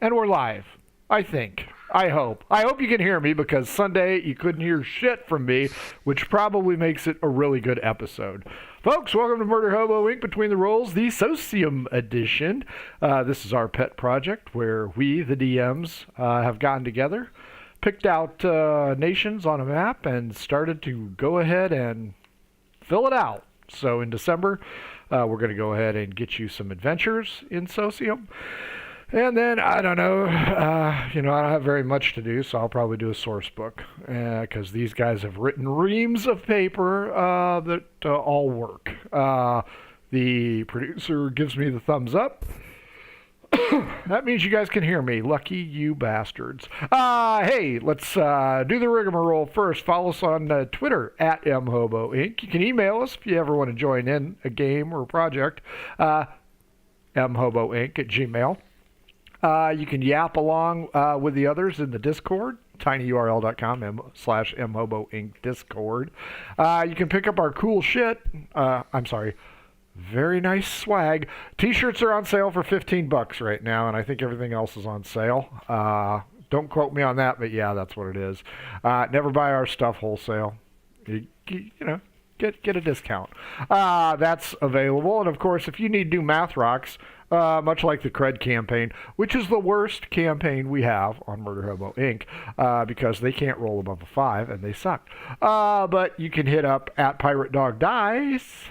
And we're live, I think. I hope. I hope you can hear me because Sunday you couldn't hear shit from me, which probably makes it a really good episode. Folks, welcome to Murder Hobo Inc. Between the Rolls, the Socium edition. This is our pet project where we, the DMs, have gotten together, picked out nations on a map, and started to go ahead and fill it out. So in December, we're going to go ahead and get you some adventures in Socium. And then, I don't know, I don't have very much to do, so I'll probably do a source book, because these guys have written reams of paper that all work. The producer gives me the thumbs up. That means you guys can hear me. Lucky you bastards. Hey, let's do the rigmarole first. Follow us on Twitter, at mhoboinc. You can email us if you ever want to join in a game or a project, mhoboinc@gmail.com. You can yap along with the others in the Discord, tinyurl.com/mhoboinc Discord. You can pick up our cool shit. Very nice swag. T-shirts are on sale for $15 right now, and I think everything else is on sale. Don't quote me on that, but yeah, that's what it is. Never buy our stuff wholesale. You know, get a discount. That's available, and of course, if you need to do math rocks, much like the Cred campaign, which is the worst campaign we have on Murder Hobo Inc., because they can't roll above a 5 and they suck. But you can hit up at Pirate Dog Dice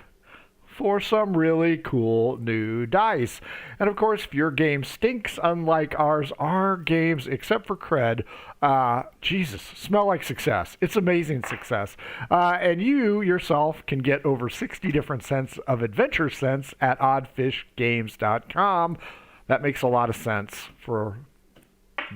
for some really cool new dice. And of course, if your game stinks, unlike ours, our games, except for Cred, Jesus, smell like success. It's amazing success. And you yourself can get over 60 different scents of adventure scents at oddfishgames.com. That makes a lot of sense for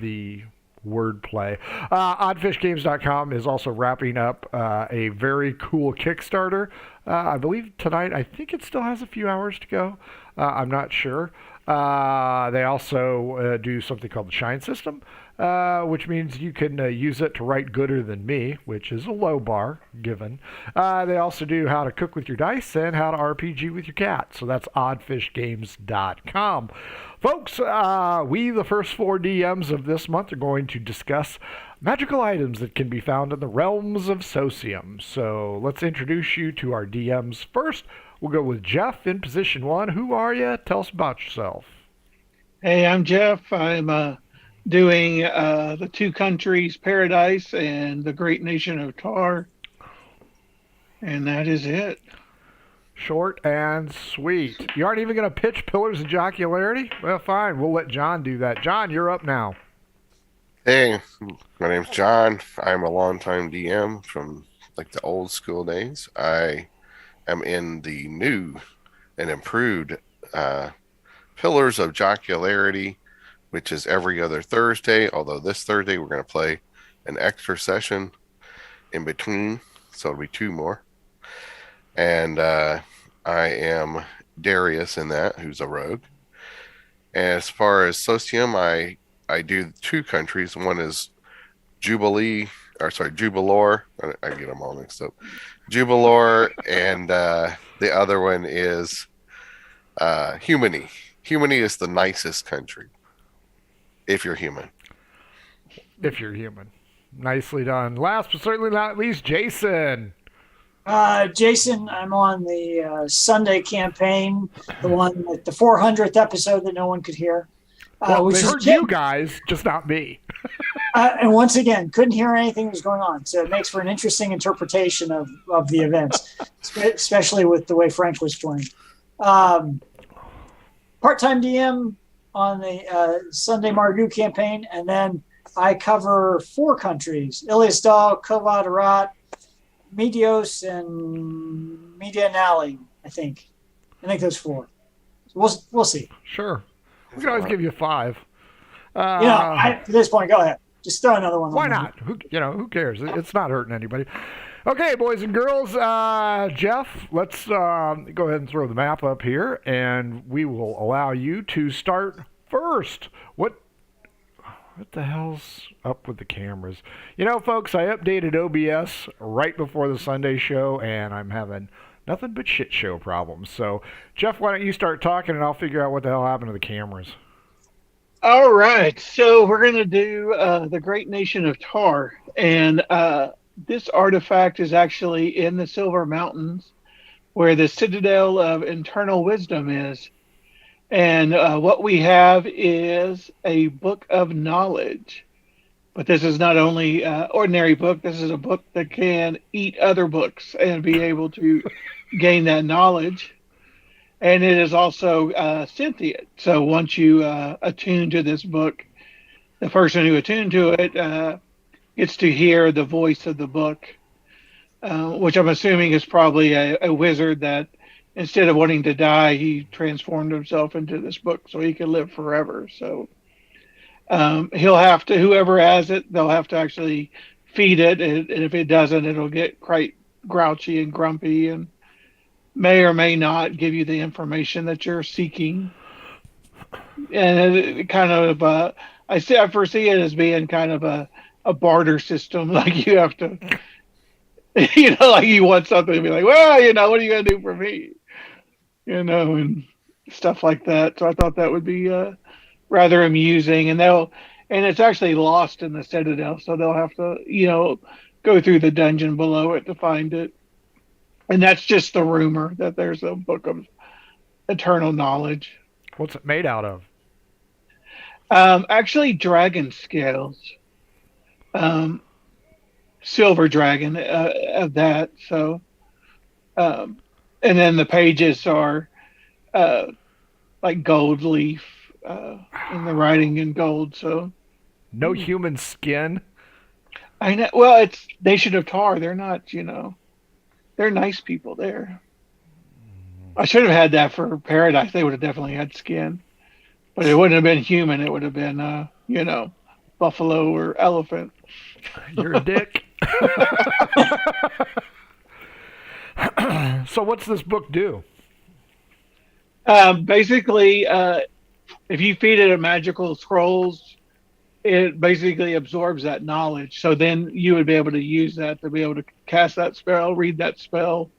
the wordplay. Oddfishgames.com is also wrapping up a very cool Kickstarter. I believe tonight, I think it still has a few hours to go. I'm not sure. They also do something called the Shine System, which means you can use it to write gooder than me, which is a low bar given. They also do how to cook with your dice and how to RPG with your cat. So that's oddfishgames.com. Folks, we, the first 4 DMs of this month, are going to discuss magical items that can be found in the realms of Socium. So let's introduce you to our DMs first. We'll go with Jeff in position 1. Who are you? Tell us about yourself. Hey, I'm Jeff. I'm doing the 2 countries, Paradise and the great nation of Tar. And that is it. Short and sweet. You aren't even going to pitch Pillars of Jocularity? Well, fine. We'll let John do that. John, you're up now. Hey, my name's John. I'm a longtime DM from like the old school days. I am in the new and improved Pillars of Jocularity, which is every other Thursday. Although this Thursday we're going to play an extra session in between, so it'll be 2 more. And I am Darius in that, who's a rogue. And as far as Socium, I do 2 countries. One is Jujulore. I get them all mixed up. Jujulore, and the other one is Humany. Humany is the nicest country, if you're human. If you're human. Nicely done. Last but certainly not least, Jason. Jason, I'm on the Sunday campaign, the one with the 400th episode that no one could hear. Well, they heard you guys, just not me. And once again, couldn't hear anything that was going on. So it makes for an interesting interpretation of the events, especially with the way Frank was joining. Part-time DM on the Sunday Mardu campaign, and then I cover 4 countries: Iliasdal, Korvar, Medios, and Medianali, I think those 4. So we'll see. Sure. We can always give you 5. At this point, go ahead. Just throw another one. Why not? Who cares? It's not hurting anybody. Okay, boys and girls. Jeff, let's go ahead and throw the map up here, and we will allow you to start first. What the hell's up with the cameras? You know, folks, I updated OBS right before the Sunday show, and I'm having nothing but shit show problems. So, Jeff, why don't you start talking, and I'll figure out what the hell happened to the cameras. All right, so we're going to do the Great Nation of Tar, and this artifact is actually in the Silver Mountains, where the Citadel of Internal Wisdom is. And what we have is a book of knowledge. But this is not only ordinary book. This is a book that can eat other books and be able to gain that knowledge. And it is also sentient. So once you attune to this book, the person who attuned to it gets to hear the voice of the book, which I'm assuming is probably a wizard that instead of wanting to die, he transformed himself into this book so he could live forever. So he'll have to, whoever has it, they'll have to actually feed it. And if it doesn't, it'll get quite grouchy and grumpy and may or may not give you the information that you're seeking. And it kind of, I foresee it as being kind of a barter system. Like you have to, like you want something to be like, well, what are you going to do for me? And stuff like that. So I thought that would be rather amusing. And it's actually lost in the Citadel, so they'll have to, go through the dungeon below it to find it. And that's just the rumor that there's a book of eternal knowledge. What's it made out of? Actually, dragon scales. Silver dragon of that. So, and then the pages are like gold leaf and the writing in gold. So no human skin. I know. Well, it's Nation of Tar. They're not, they're nice people there. I should have had that for Paradise. They would have definitely had skin, but it wouldn't have been human. It would have been, buffalo or elephant. You're a dick. So what's this book do? Basically, if you feed it a magical scrolls, it basically absorbs that knowledge. So then you would be able to use that to be able to cast that spell, read that spell.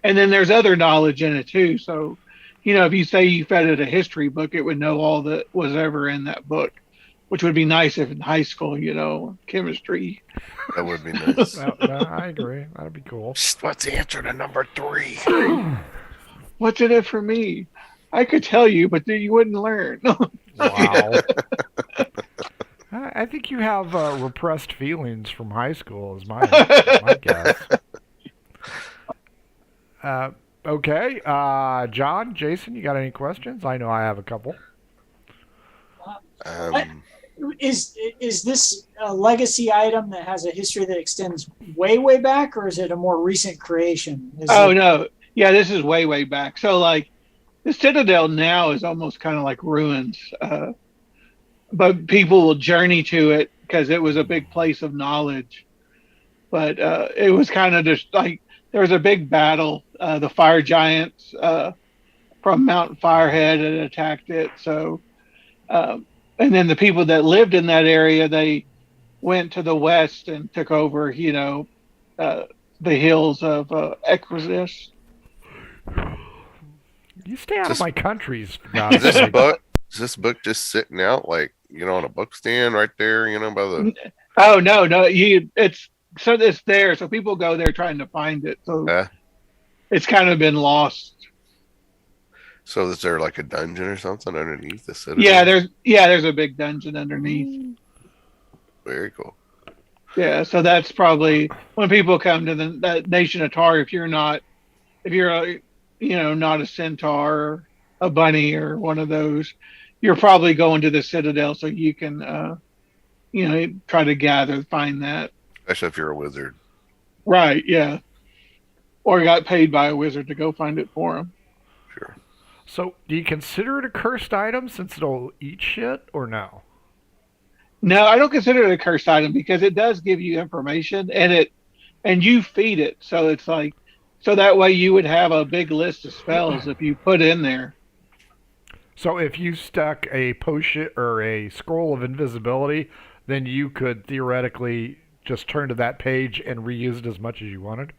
And then there's other knowledge in it too. So, if you say you fed it a history book, it would know all that was ever in that book, which would be nice if in high school, chemistry. That would be nice. I agree. That'd be cool. What's the answer to number 3? What's in it for me? I could tell you, but you wouldn't learn. Wow. I think you have repressed feelings from high school, is my guess. Okay. John, Jason, you got any questions? I know I have a couple. Is this a legacy item that has a history that extends way, way back, or is it a more recent creation? No. Yeah, this is way, way back. So, like, the Citadel now is almost kind of like ruins. But people will journey to it because it was a big place of knowledge. But it was kind of just like there was a big battle. The fire giants from Mount Firehead had attacked it. So, and then the people that lived in that area, they went to the west and took over, the hills of Equus. You stay out of my countries. Is this book just sitting out like on a book stand right there? By the. Oh no! It's there, so people go there trying to find it. So it's kind of been lost. So is there like a dungeon or something underneath the Citadel? There's a big dungeon underneath. Very cool. Yeah, so that's probably when people come to that Nation of Tar. If you're not a centaur or a bunny or one of those, you're probably going to the Citadel so you can, try to find that. Especially if you're a wizard. Right, yeah. Or got paid by a wizard to go find it for him. Sure. So, do you consider it a cursed item since it'll eat shit, or no? No, I don't consider it a cursed item because it does give you information and you feed it. So it's like, so that way you would have a big list of spells if you put in there. So if you stuck a potion or a scroll of invisibility, then you could theoretically just turn to that page and reuse it as much as you wanted.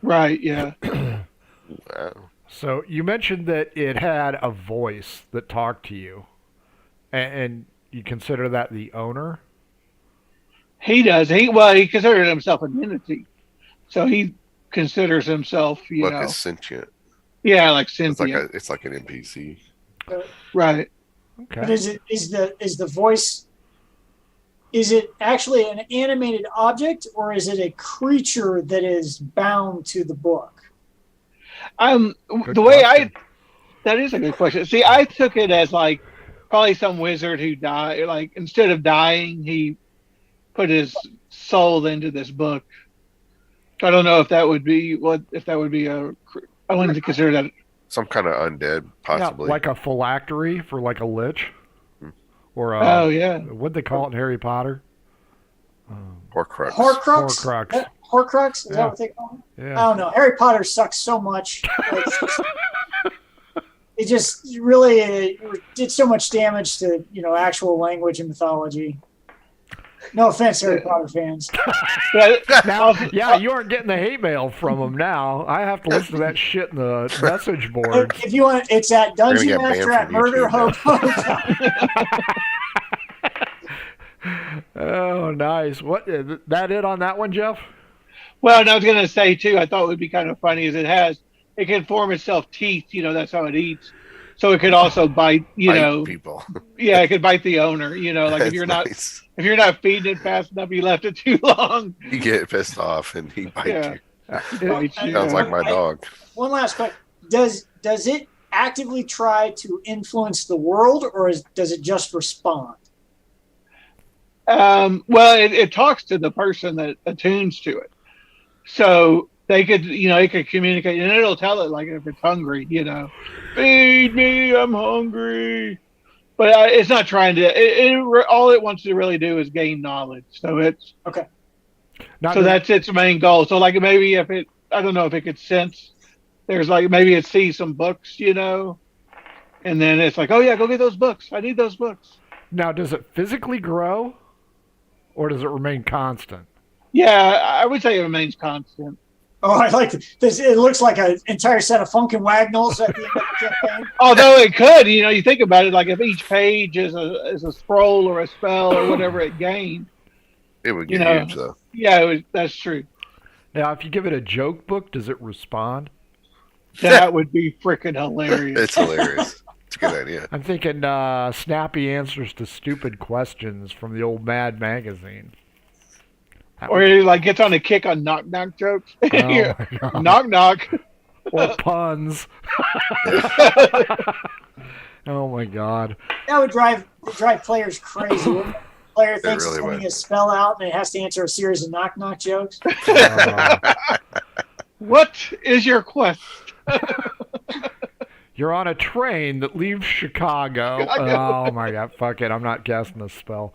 Right, yeah. Wow. So you mentioned that it had a voice that talked to you, and you consider that the owner. He does. He considers himself an entity. So he considers himself, Look, it's sentient. yeah, like It's like sentient. it's like an NPC. Right. Okay. But is the voice? Is it actually an animated object, or is it a creature that is bound to the book? Good The way question. that is a good question. See, I took it as like probably some wizard who died. Like instead of dying, he put his soul into this book. I don't know if that would be I wouldn't consider that. Some kind of undead, possibly. Yeah, like a phylactery for like a lich, Hmm. or Oh yeah. what'd they call it in Harry Potter? Horcrux. Horcrux. Horcrux. Horcrux. Is Yeah. that what they call it? Yeah. I don't know. Harry Potter sucks so much. It just really did so much damage to actual language and mythology. No offense, Harry Potter fans. But Now, yeah, you aren't getting the hate mail from them now. I have to listen to that shit in the message boards. If you want, it's at gonna Dungeon get Master banned at from Murder YouTube Hobo. Oh, nice. What that it on that one, Jeff? well, and I was gonna say too. I thought it would be kind of funny is it can form itself teeth. That's how it eats. So it could also bite. Bite people. Yeah, it could bite the owner. Like if That's you're nice. not feeding it fast enough, you left it too long. You get pissed off and he bites Yeah. you. Bites you. Sounds like my dog. One last question: Does it actively try to influence the world, or does it just respond? Well, it talks to the person that attunes to it, so they could, it could communicate, and it'll tell it like if it's hungry, feed me, I'm hungry. But it's not trying to. All it wants to really do is gain knowledge. So it's Okay. Not so that's its main goal. So like maybe if it, I don't know if it could sense. There's like maybe it sees some books, and then it's like, oh yeah, go get those books. I need those books. Now, does it physically grow, or does it remain constant? Yeah, I would say it remains constant. Oh, I like this. It looks like an entire set of Funkin' Wagnalls at the end of the campaign. Although it could, you think about it, like if each page is a scroll or a spell or whatever it gained. It would get huge though. Yeah, that's true. Now, if you give it a joke book, does it respond? That would be freaking hilarious. It's hilarious. It's a good idea. I'm thinking snappy answers to stupid questions from the old Mad magazine. Or he like gets on a kick on knock knock jokes. Oh my God. Knock knock. Or puns. Oh my God. That would drive players crazy. Wouldn't it? Player thinks really he's sending would. a spell out, and it has to answer a series of knock knock jokes. What is your quest? You're on a train that leaves Chicago. Oh my God. Fuck it. I'm not guessing the spell.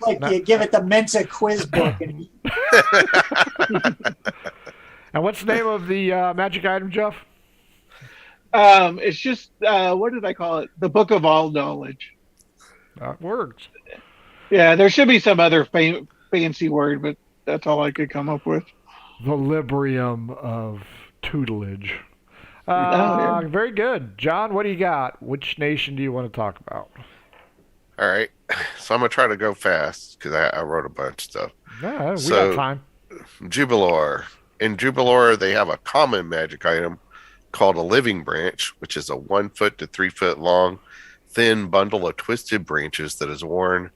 Like you give it the Mensa quiz book, and And what's the name of the magic item, Jeff? It's just what did I call it? The Book of All Knowledge. That works. Yeah, there should be some other fancy word, but that's all I could come up with. The Librium of tutelage. Yeah. Very good. John, what do you got? Which nation do you want to talk about? All right. So I'm going to try to go fast because I wrote a bunch of stuff. Yeah, we So- got time. Jujulore. In Jujulore, they have a common magic item called a living branch, which is a 1 foot to 3 foot long, thin bundle of twisted branches that is worn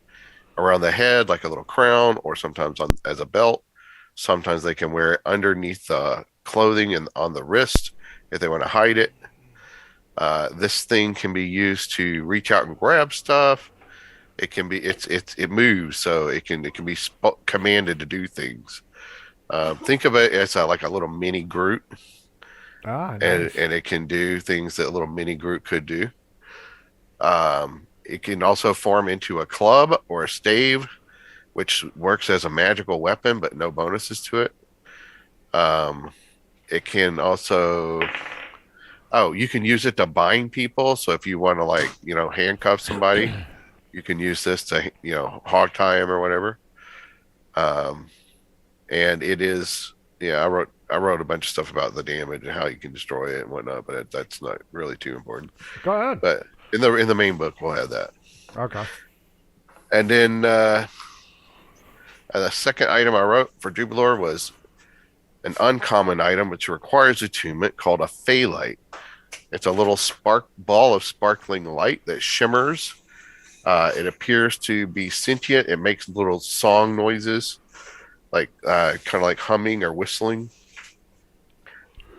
around the head like a little crown, or sometimes as a belt. Sometimes they can wear it underneath the clothing and on the wrist if they want to hide it. This thing can be used to reach out and grab stuff. It can be it moves, so it can be commanded to do things. Think of it as like a little mini Groot, Nice. and it can do things that a little mini Groot could do. It can also form into a club or a stave, which works as a magical weapon, but no bonuses to it. It can also Oh, you can use it to bind people. So if you want to, like, handcuff somebody, you can use this to, hog tie them or whatever. And it is, yeah, I wrote a bunch of stuff about the damage and how you can destroy it and whatnot, but that's not really too important. Go ahead. But in the main book, we'll have that. Okay. And then the second item I wrote for Jujulore was an uncommon item which requires attunement called a phalite. It's a little ball of sparkling light that shimmers. It appears to be sentient. It makes little song noises, like kind of like humming or whistling.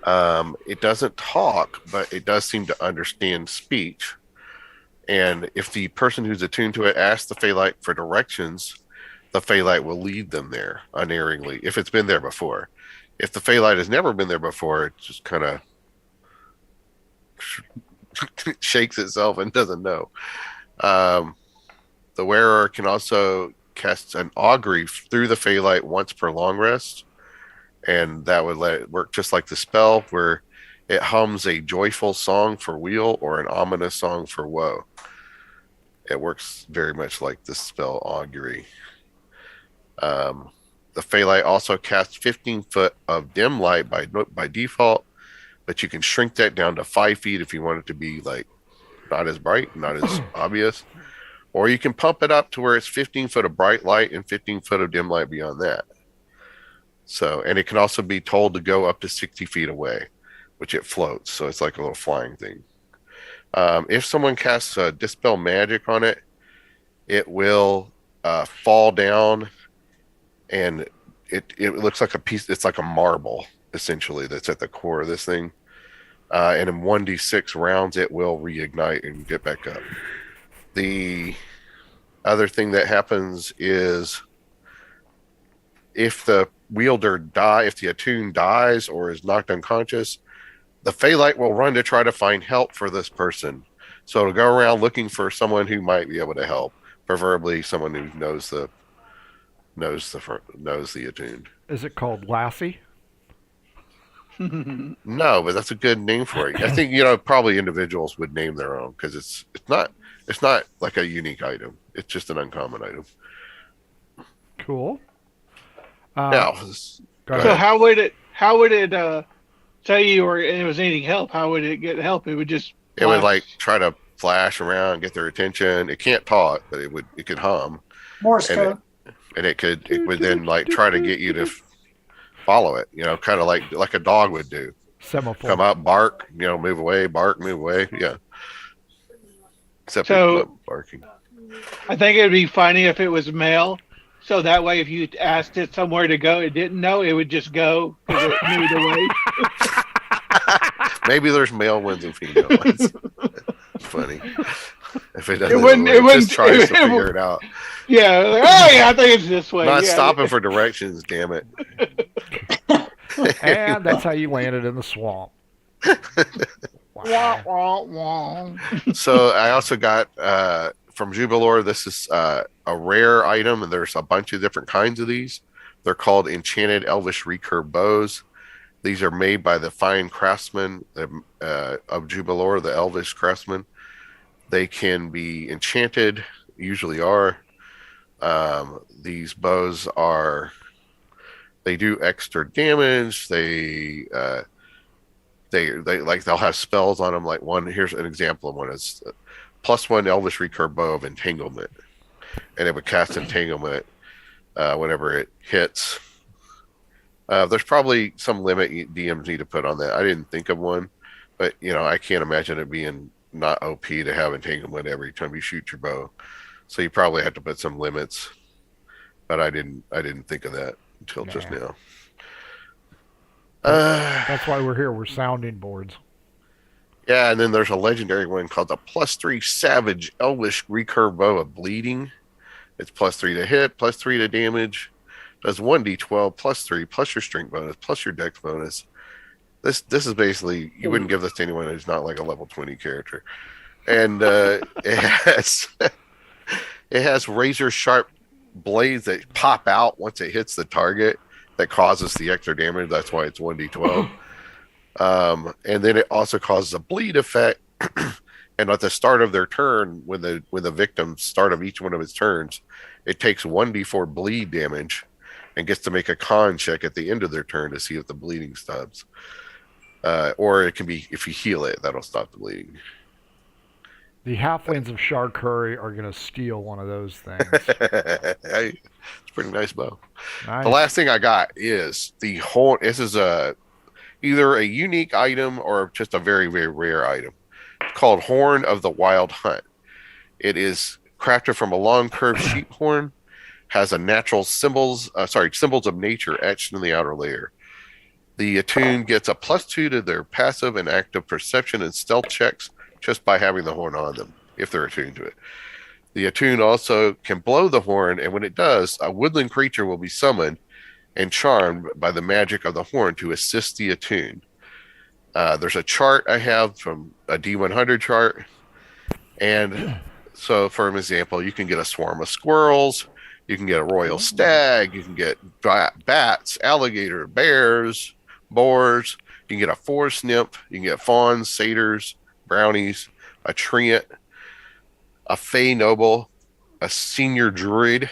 It doesn't talk, but it does seem to understand speech. And if the person who's attuned to it asks the phalite for directions, the phalite will lead them there unerringly if it's been there before. If the phalite has never been there before, it just kind of shakes itself and doesn't know. The wearer can also cast an augury through the phalite once per long rest, and that would let it work just like the spell, where it hums a joyful song for weal or an ominous song for woe. It works very much like the spell augury. The phalite also casts 15 foot of dim light by default, but you can shrink that down to 5 feet if you want it to be like not as bright, not as obvious. Or you can pump it up to where it's 15 foot of bright light and 15 foot of dim light beyond that. So, and it can also be told to go up to 60 feet away, which it floats. So it's like a little flying thing. If someone casts Dispel Magic on it, it will fall down, and it looks like a piece. It's like a marble, essentially, that's at the core of this thing. And in 1d6 rounds, it will reignite and get back up. The other thing that happens is if the wielder if the attuned dies or is knocked unconscious, the phalite will run to try to find help for this person. So it'll go around looking for someone who might be able to help, preferably someone who knows the attuned. Is it called Lassie? No, but that's a good name for it. I think probably individuals would name their own, because it's not like a unique item. It's just an uncommon item. Cool. Now, so how would it say you were it was needing help? How would it get help? It would just would like try to flash around, get their attention. It can't talk, but it could hum. Morse code. And it would then like try to get you to follow it, kind of like a dog would do. Semaphore. Come up, bark, move away, bark, move away. Yeah. Except so barking. I think it'd be funny if it was male. So that way, if you asked it somewhere to go, it didn't know, it would just go because it knew the way. Maybe there's male ones and female ones. Funny. If it doesn't, it wouldn't just tries to figure it out. Yeah. Like, oh yeah, I think it's this way. Not stopping for directions, damn it. And that's how you landed in the swamp. Wah, wah, wah. So I also got from Jujulore, this is a rare item, and there's a bunch of different kinds of these. They're called enchanted elvish recurve bows. These are made by the fine craftsmen of Jujulore, the elvish craftsmen. They can be enchanted, usually are. These bows they do extra damage. They'll have spells on them. Like here's an example of one. It's +1 elvish recurve bow of entanglement, and it would cast entanglement whenever it hits. There's probably some limit DMs need to put on that. I didn't think of one, but I can't imagine it being not OP to have entanglement every time you shoot your bow. So you probably have to put some limits, but I didn't think of that until just now. That's why we're here. We're sounding boards. Yeah, and then there's a legendary one called the +3 Savage Elvish Recurve Bow of Bleeding. It's +3 to hit, +3 to damage. Does 1d12 +3 plus your strength bonus plus your dex bonus. This is basically, you wouldn't give this to anyone who's not like a level 20 character. And it has razor sharp blades that pop out once it hits the target that causes the extra damage. That's why it's 1d12. And then it also causes a bleed effect. And at the start of their turn, when the victim start of each one of his turns, it takes 1d4 bleed damage and gets to make a con check at the end of their turn to see if the bleeding stops. Or it can be, if you heal it, that'll stop the bleeding. The halflings of Shar Curry are going to steal one of those things. It's a pretty nice bow. Nice. The last thing I got is the whole. This is either a unique item or just a very, very rare item. It's called Horn of the Wild Hunt. It is crafted from a long curved sheep horn. Has a natural symbols of nature etched in the outer layer. The attune gets a +2 to their passive and active perception and stealth checks just by having the horn on them, if they're attuned to it. The attune also can blow the horn, and when it does, a woodland creature will be summoned and charmed by the magic of the horn to assist the attune. There's a chart I have from a D100 chart, and so for an example, you can get a swarm of squirrels, you can get a royal stag, you can get bats, alligator, bears, boars, you can get a forest nymph, you can get fawns, satyrs, brownies, a treant, a fey noble, a senior druid.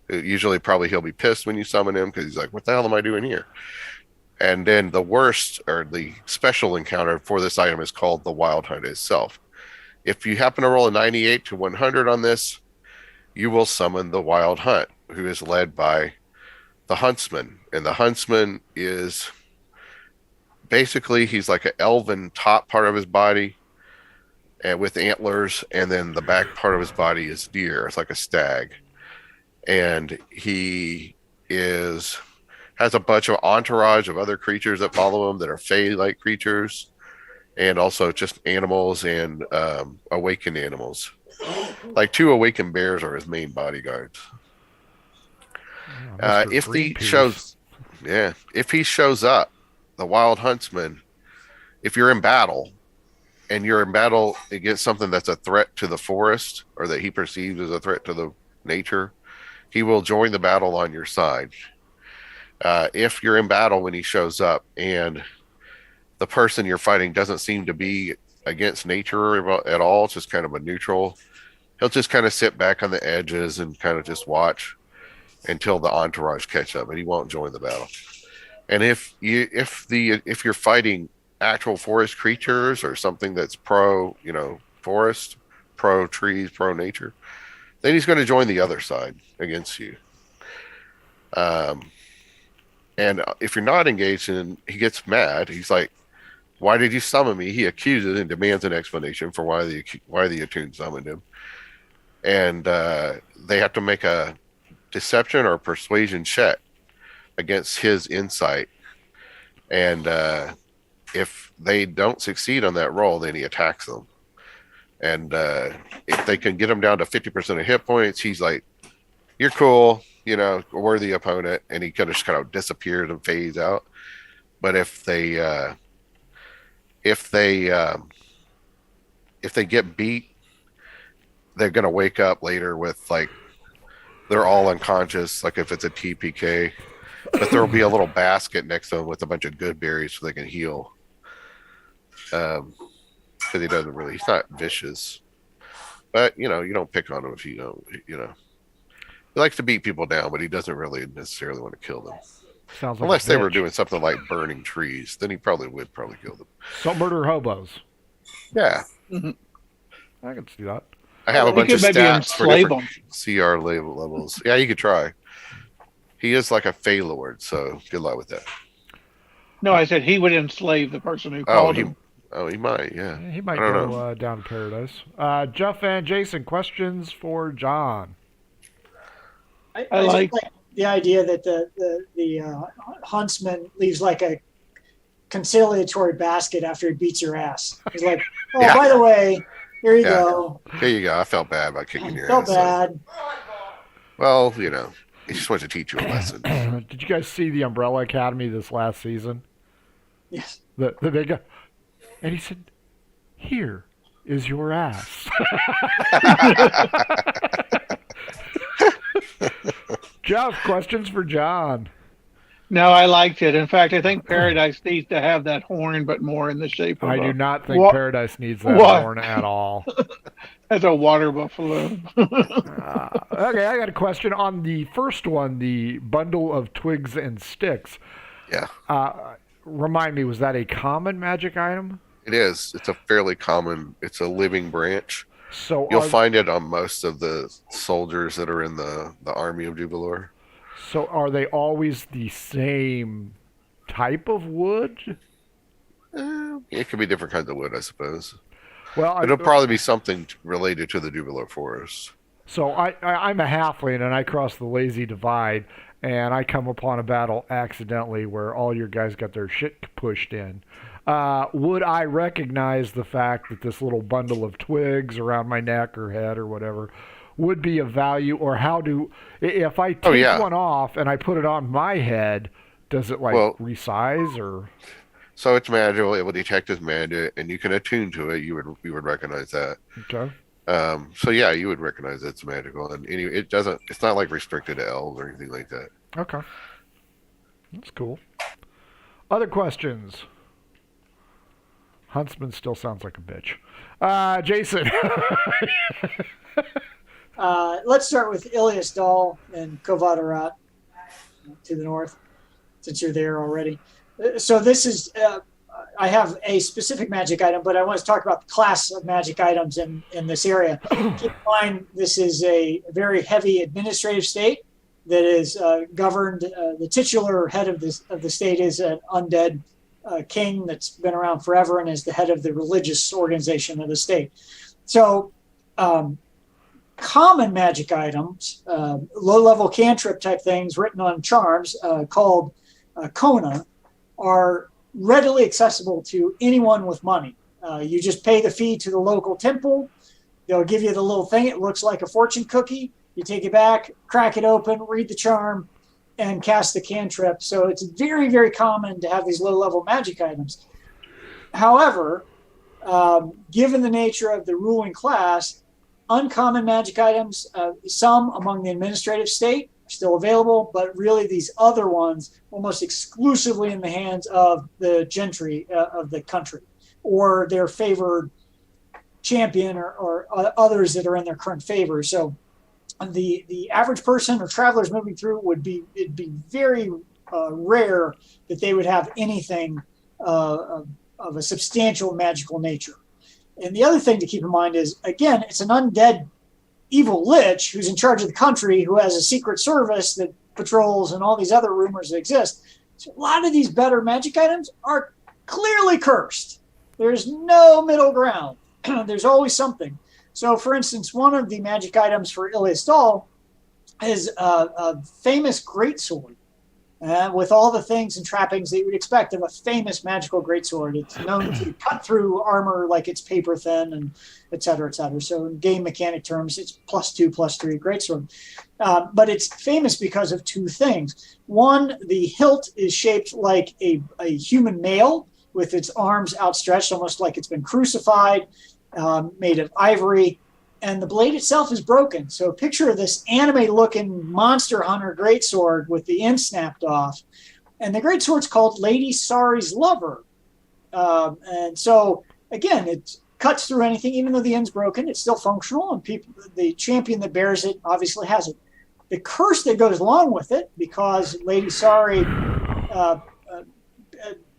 Usually probably he'll be pissed when you summon him because he's like, what the hell am I doing here? And then the worst or the special encounter for this item is called the Wild Hunt itself. If you happen to roll a 98 to 100 on this, you will summon the Wild Hunt, who is led by the Huntsman. And the Huntsman is basically, he's like an elven top part of his body and with antlers, and then the back part of his body is deer. It's like a stag. And he has a bunch of entourage of other creatures that follow him that are fey-like creatures, and also just animals and awakened animals. Like 2 awakened bears are his main bodyguards. If he shows up, the Wild Huntsman, if you're in battle against something that's a threat to the forest or that he perceives as a threat to the nature, he will join the battle on your side. If you're in battle when he shows up and the person you're fighting doesn't seem to be against nature at all, it's just kind of a neutral, he'll just kind of sit back on the edges and kind of just watch until the entourage catch up, and he won't join the battle. And if you're fighting actual forest creatures or something that's pro forest, pro trees, pro nature, then he's going to join the other side against you. And if you're not engaged, and he gets mad, he's like, "Why did you summon me?" He accuses and demands an explanation for why the attune summoned him. And they have to make a deception or persuasion check against his insight. And if they don't succeed on that roll, then he attacks them. And if they can get him down to 50% of hit points, he's like, "You're cool, a worthy opponent," and he kind of disappears and fades out. But if they get beat, they're gonna wake up later with they're all unconscious, like if it's a TPK. But there will be a little basket next to them with a bunch of good berries so they can heal. Because he's not vicious. But, you don't pick on him if you don't, He likes to beat people down, but he doesn't really necessarily want to kill them. Sounds like Unless they were doing something like burning trees, then he would probably kill them. So murder hobos. Yeah. Mm-hmm. I can see that. I have a bunch of stats for different them. CR levels. Yeah, you could try. He is like a Fey Lord, so good luck with that. No, I said he would enslave the person who called him. Oh, he might, yeah. He might go down to paradise. Jeff and Jason, questions for John? I like the idea that the huntsman leaves like a conciliatory basket after he beats your ass. He's like, "Oh, yeah. By the way, here you go. Here you go. I felt bad about kicking your ass. Felt bad. So. Well, he just wants to teach you a lesson." Did you guys see the Umbrella Academy this last season? Yes. The big guy, and he said, "Here is your ass." Jeff, questions for John? No, I liked it. In fact, I think Paradise needs to have that horn, but more in the shape of I do a not think what? Paradise needs that What? horn at all. As a water buffalo. Okay, I got a question on the first one, the bundle of twigs and sticks. Yeah, Remind me, was that a common magic item? it is. It's a fairly common. It's a living branch. So You'll are find it on most of the soldiers that are in the army of Jujulore. so are they always the same type of wood? It could be different kinds of wood, I suppose. Well, It'll probably be something related to the Jujulore forest. so I'm a halfling and I cross the lazy divide and I come upon a battle accidentally where all your guys got their shit pushed in. Would I recognize the fact that this little bundle of twigs around my neck or head or whatever would be of value, or how do if I take yeah. one off and I put it on my head, does it like Well- resize or? So it's magical. It will detect as magic, and you can attune to it. You would recognize that. Okay. So yeah, you would recognize it's magical, and anyway, it doesn't. It's not like restricted to elves or anything like that. Okay. That's cool. Other questions? Huntsman still sounds like a bitch. Jason. Let's start with Ilias Dal and Kovadarat to the north, since you're there already. So this is, I have a specific magic item, but I want to talk about the class of magic items in this area. Keep in mind, this is a very heavy administrative state that is governed. The titular head of the state is an undead king that's been around forever and is the head of the religious organization of the state. So common magic items, low-level cantrip type things written on charms called Kona, are readily accessible to anyone with money. You just pay the fee to the local temple. They'll give you the little thing. It looks like a fortune cookie. You take it back, crack it open, read the charm, and cast the cantrip. So it's very, very common to have these low-level magic items. However, given the nature of the ruling class, uncommon magic items, some among the administrative state, still available, but really these other ones almost exclusively in the hands of the gentry of the country or their favored champion or others that are in their current favor. So the average person or travelers moving through it'd be very rare that they would have anything of a substantial magical nature. And the other thing to keep in mind is, again, it's an undead evil lich who's in charge of the country, who has a secret service that patrols and all these other rumors that exist. So a lot of these better magic items are clearly cursed. There's no middle ground. There's always something. So, for instance, one of the magic items for Ilias Dal is a famous greatsword with all the things and trappings that you would expect of a famous magical greatsword. It's known to cut through armor like it's paper thin, and et cetera, et cetera. So in game mechanic terms, it's +2/+3 greatsword. But it's famous because of two things. One, the hilt is shaped like a human male with its arms outstretched, almost like it's been crucified, made of ivory. And the blade itself is broken. So picture this anime-looking monster hunter greatsword with the end snapped off. And the greatsword's called Lady Sari's Lover. And so, again, it cuts through anything. Even though the end's broken, it's still functional, and the champion that bears it obviously has it. The curse that goes along with it, because Lady Sari,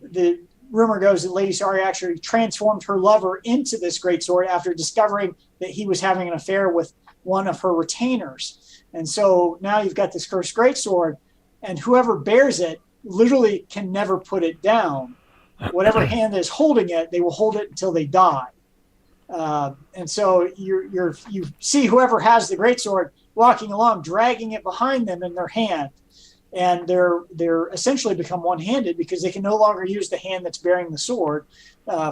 the rumor goes that Lady Sari actually transformed her lover into this greatsword after discovering that he was having an affair with one of her retainers. And so now you've got this cursed greatsword, and whoever bears it literally can never put it down. Whatever hand is holding it, they will hold it until they die. And so you see whoever has the greatsword walking along, dragging it behind them in their hand. And they're essentially become one-handed because they can no longer use the hand that's bearing the sword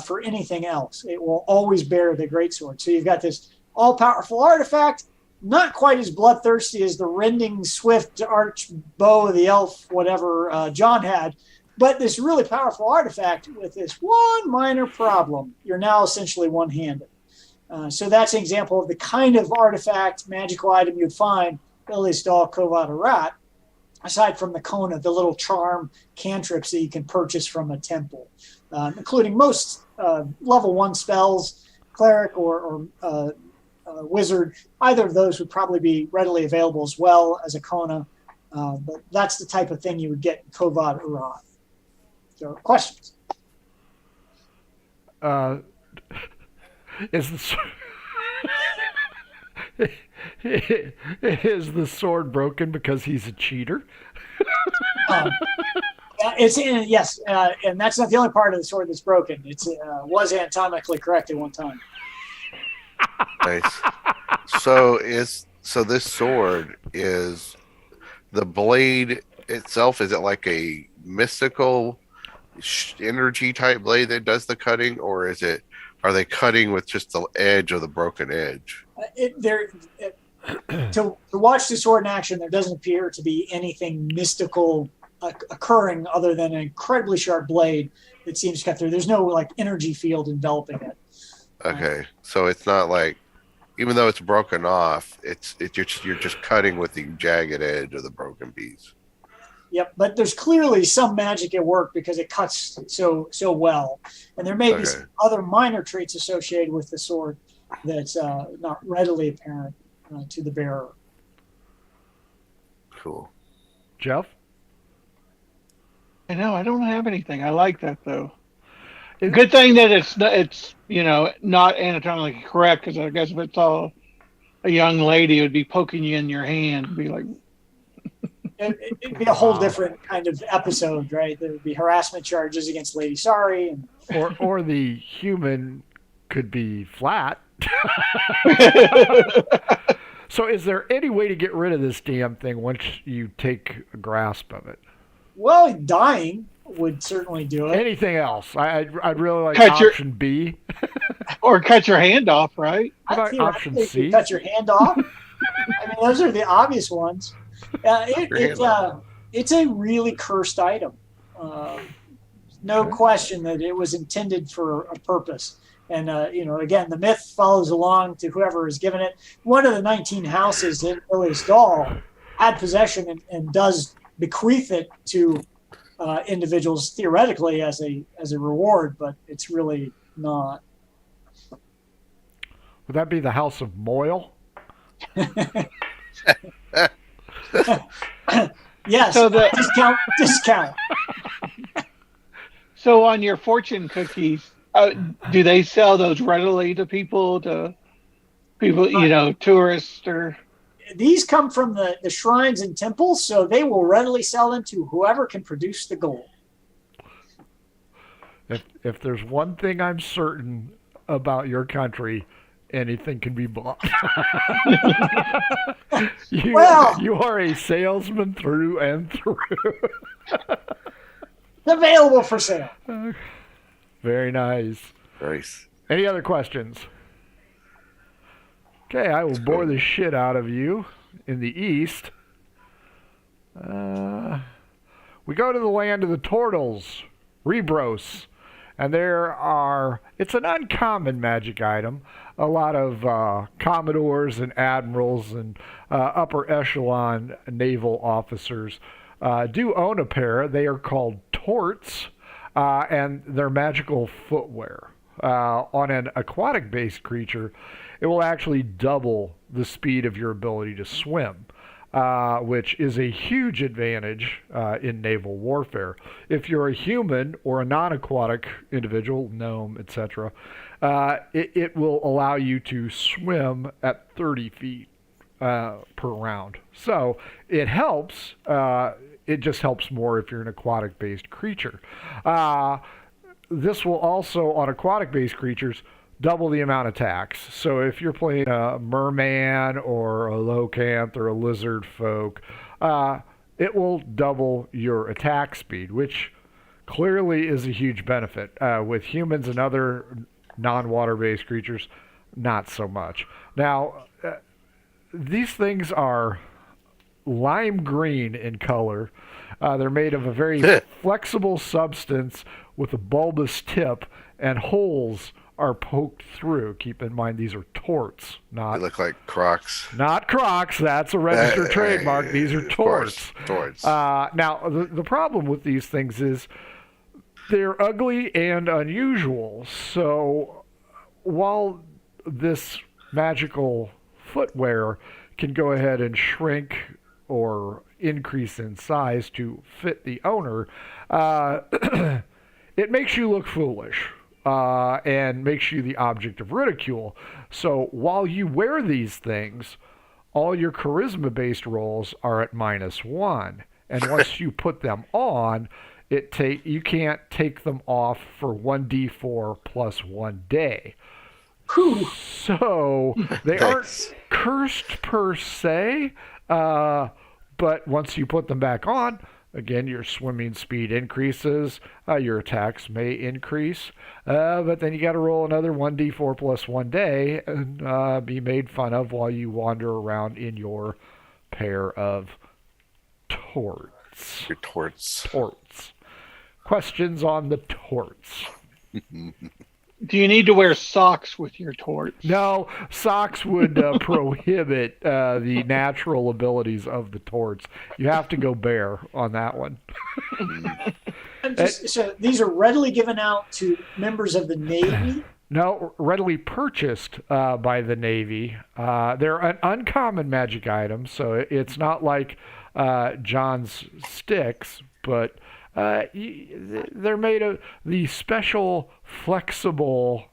for anything else. It will always bear the greatsword. So you've got this all-powerful artifact, not quite as bloodthirsty as the rending, swift arch bow of the elf, whatever John had, but this really powerful artifact with this one minor problem. You're now essentially one-handed. So that's an example of the kind of artifact, magical item you'd find Ilias Dal Kovadarat. aside from the Kona, the little charm cantrips that you can purchase from a temple, including most level 1 spells, cleric or wizard. Either of those would probably be readily available as well as a Kona, but that's the type of thing you would get in Korvar Urat. So, questions? Is the sword broken because he's a cheater? Yes, and that's not the only part of the sword that's broken. It was anatomically correct at one time. Nice. So this sword is the blade itself. Is it like a mystical energy type blade that does the cutting, or are they cutting with just the edge of the broken edge? To watch the sword in action, there doesn't appear to be anything mystical occurring other than an incredibly sharp blade that seems to cut through. There's no like energy field enveloping it. Okay, so it's not like, even though it's broken off, you're just cutting with the jagged edge of the broken piece. Yep, but there's clearly some magic at work because it cuts so well, and there may be some other minor traits associated with the sword that's not readily apparent to the bearer. Cool. Jeff? I know I don't have anything. I like that though. Good thing that it's not anatomically correct, because I guess if it's all a young lady, it would be poking you in your hand, and be like. It'd be a whole different kind of episode, right? There would be harassment charges against Lady Sorry, and or the human could be flat. So is there any way to get rid of this damn thing once you take a grasp of it? Well, dying would certainly do it. Anything else? I'd really like Cut option B. Or cut your hand off, right? How about option C? Cut your hand off. I mean, those are the obvious ones. It's a really cursed item. No question that it was intended for a purpose. And, again, the myth follows along to whoever is given it. One of the 19 houses in Ilias Dal had possession and does bequeath it to individuals theoretically as a reward, but it's really not. Would that be the House of Moyle? Yes. So discount. So on your fortune cookies, do they sell those readily to people, tourists or? These come from the shrines and temples, so they will readily sell them to whoever can produce the gold. If there's one thing I'm certain about your country, anything can be bought. You are a salesman through and through. Available for sale. Very nice. Nice. Any other questions? Okay, I will bore the shit out of you in the east. We go to the land of the Torts, Rebros, and it's an uncommon magic item. A lot of commodores and admirals and upper echelon naval officers do own a pair. They are called Torts, and they're magical footwear. On an aquatic-based creature, it will actually double the speed of your ability to swim, which is a huge advantage in naval warfare. If you're a human or a non-aquatic individual, gnome, etc., it will allow you to swim at 30 feet per round. So it helps. It just helps more if you're an aquatic-based creature. This will also, on aquatic-based creatures, double the amount of attacks. So if you're playing a merman or a locanth or a lizard folk, it will double your attack speed, which clearly is a huge benefit. With humans and other non-water-based creatures, not so much. Now, these things are lime green in color. They're made of a very flexible substance with a bulbous tip and holes are poked through. Keep in mind these are torts, They not look like Crocs. Crocs. That's a registered trademark. These are Of torts. course, Torts. Now, the problem with these things is they're ugly and unusual. So while this magical footwear can go ahead and shrink or increase in size to fit the owner, it makes you look foolish and makes you the object of ridicule. So while you wear these things, all your charisma-based rolls are at -1, and once you put them on, you can't take them off for 1d4 plus 1 day. So they aren't cursed per se, but once you put them back on, again, your swimming speed increases, your attacks may increase, but then you got to roll another 1d4 plus 1 day and be made fun of while you wander around in your pair of torts. Your Torts. Torts. Questions on the torts? Do you need to wear socks with your torts? No, socks would prohibit the natural abilities of the torts. You have to go bare on that one. So these are readily given out to members of the Navy? No, readily purchased by the Navy. They're an uncommon magic item, so it's not like John's sticks, but they're made of the special flexible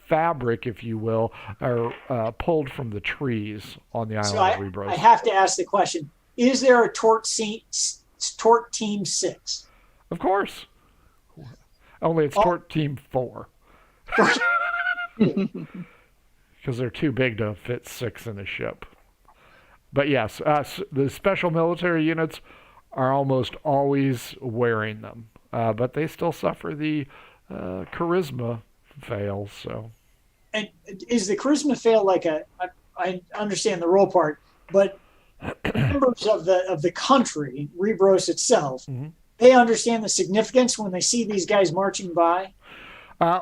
fabric, if you will, are pulled from the trees on the island So of Rebros. I have to ask the question, is there a Tort Team 6? Of course. Only it's Tort Team 4. Because they're too big to fit 6 in a ship. But yes, the special military units are almost always wearing them. But they still suffer the charisma fails. So. And is the charisma fail like I understand the role part, but members of the country, Rebros itself, they understand the significance when they see these guys marching by?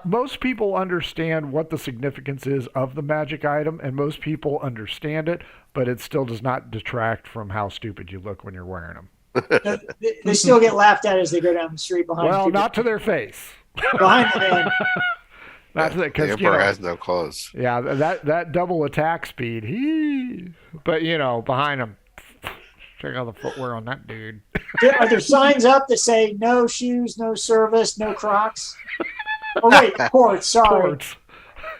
Most people understand what the significance is of the magic item, and most people understand it, but it still does not detract from how stupid you look when you're wearing them. They still get laughed at as they go down the street behind Well, people. not to their face. Behind the man. Not to The Emperor has no clothes. Yeah, that double attack speed. But, behind him, check out the footwear on that dude. Are there signs up that say no shoes, no service, no Crocs? Oh, wait, torts, sorry. Torts.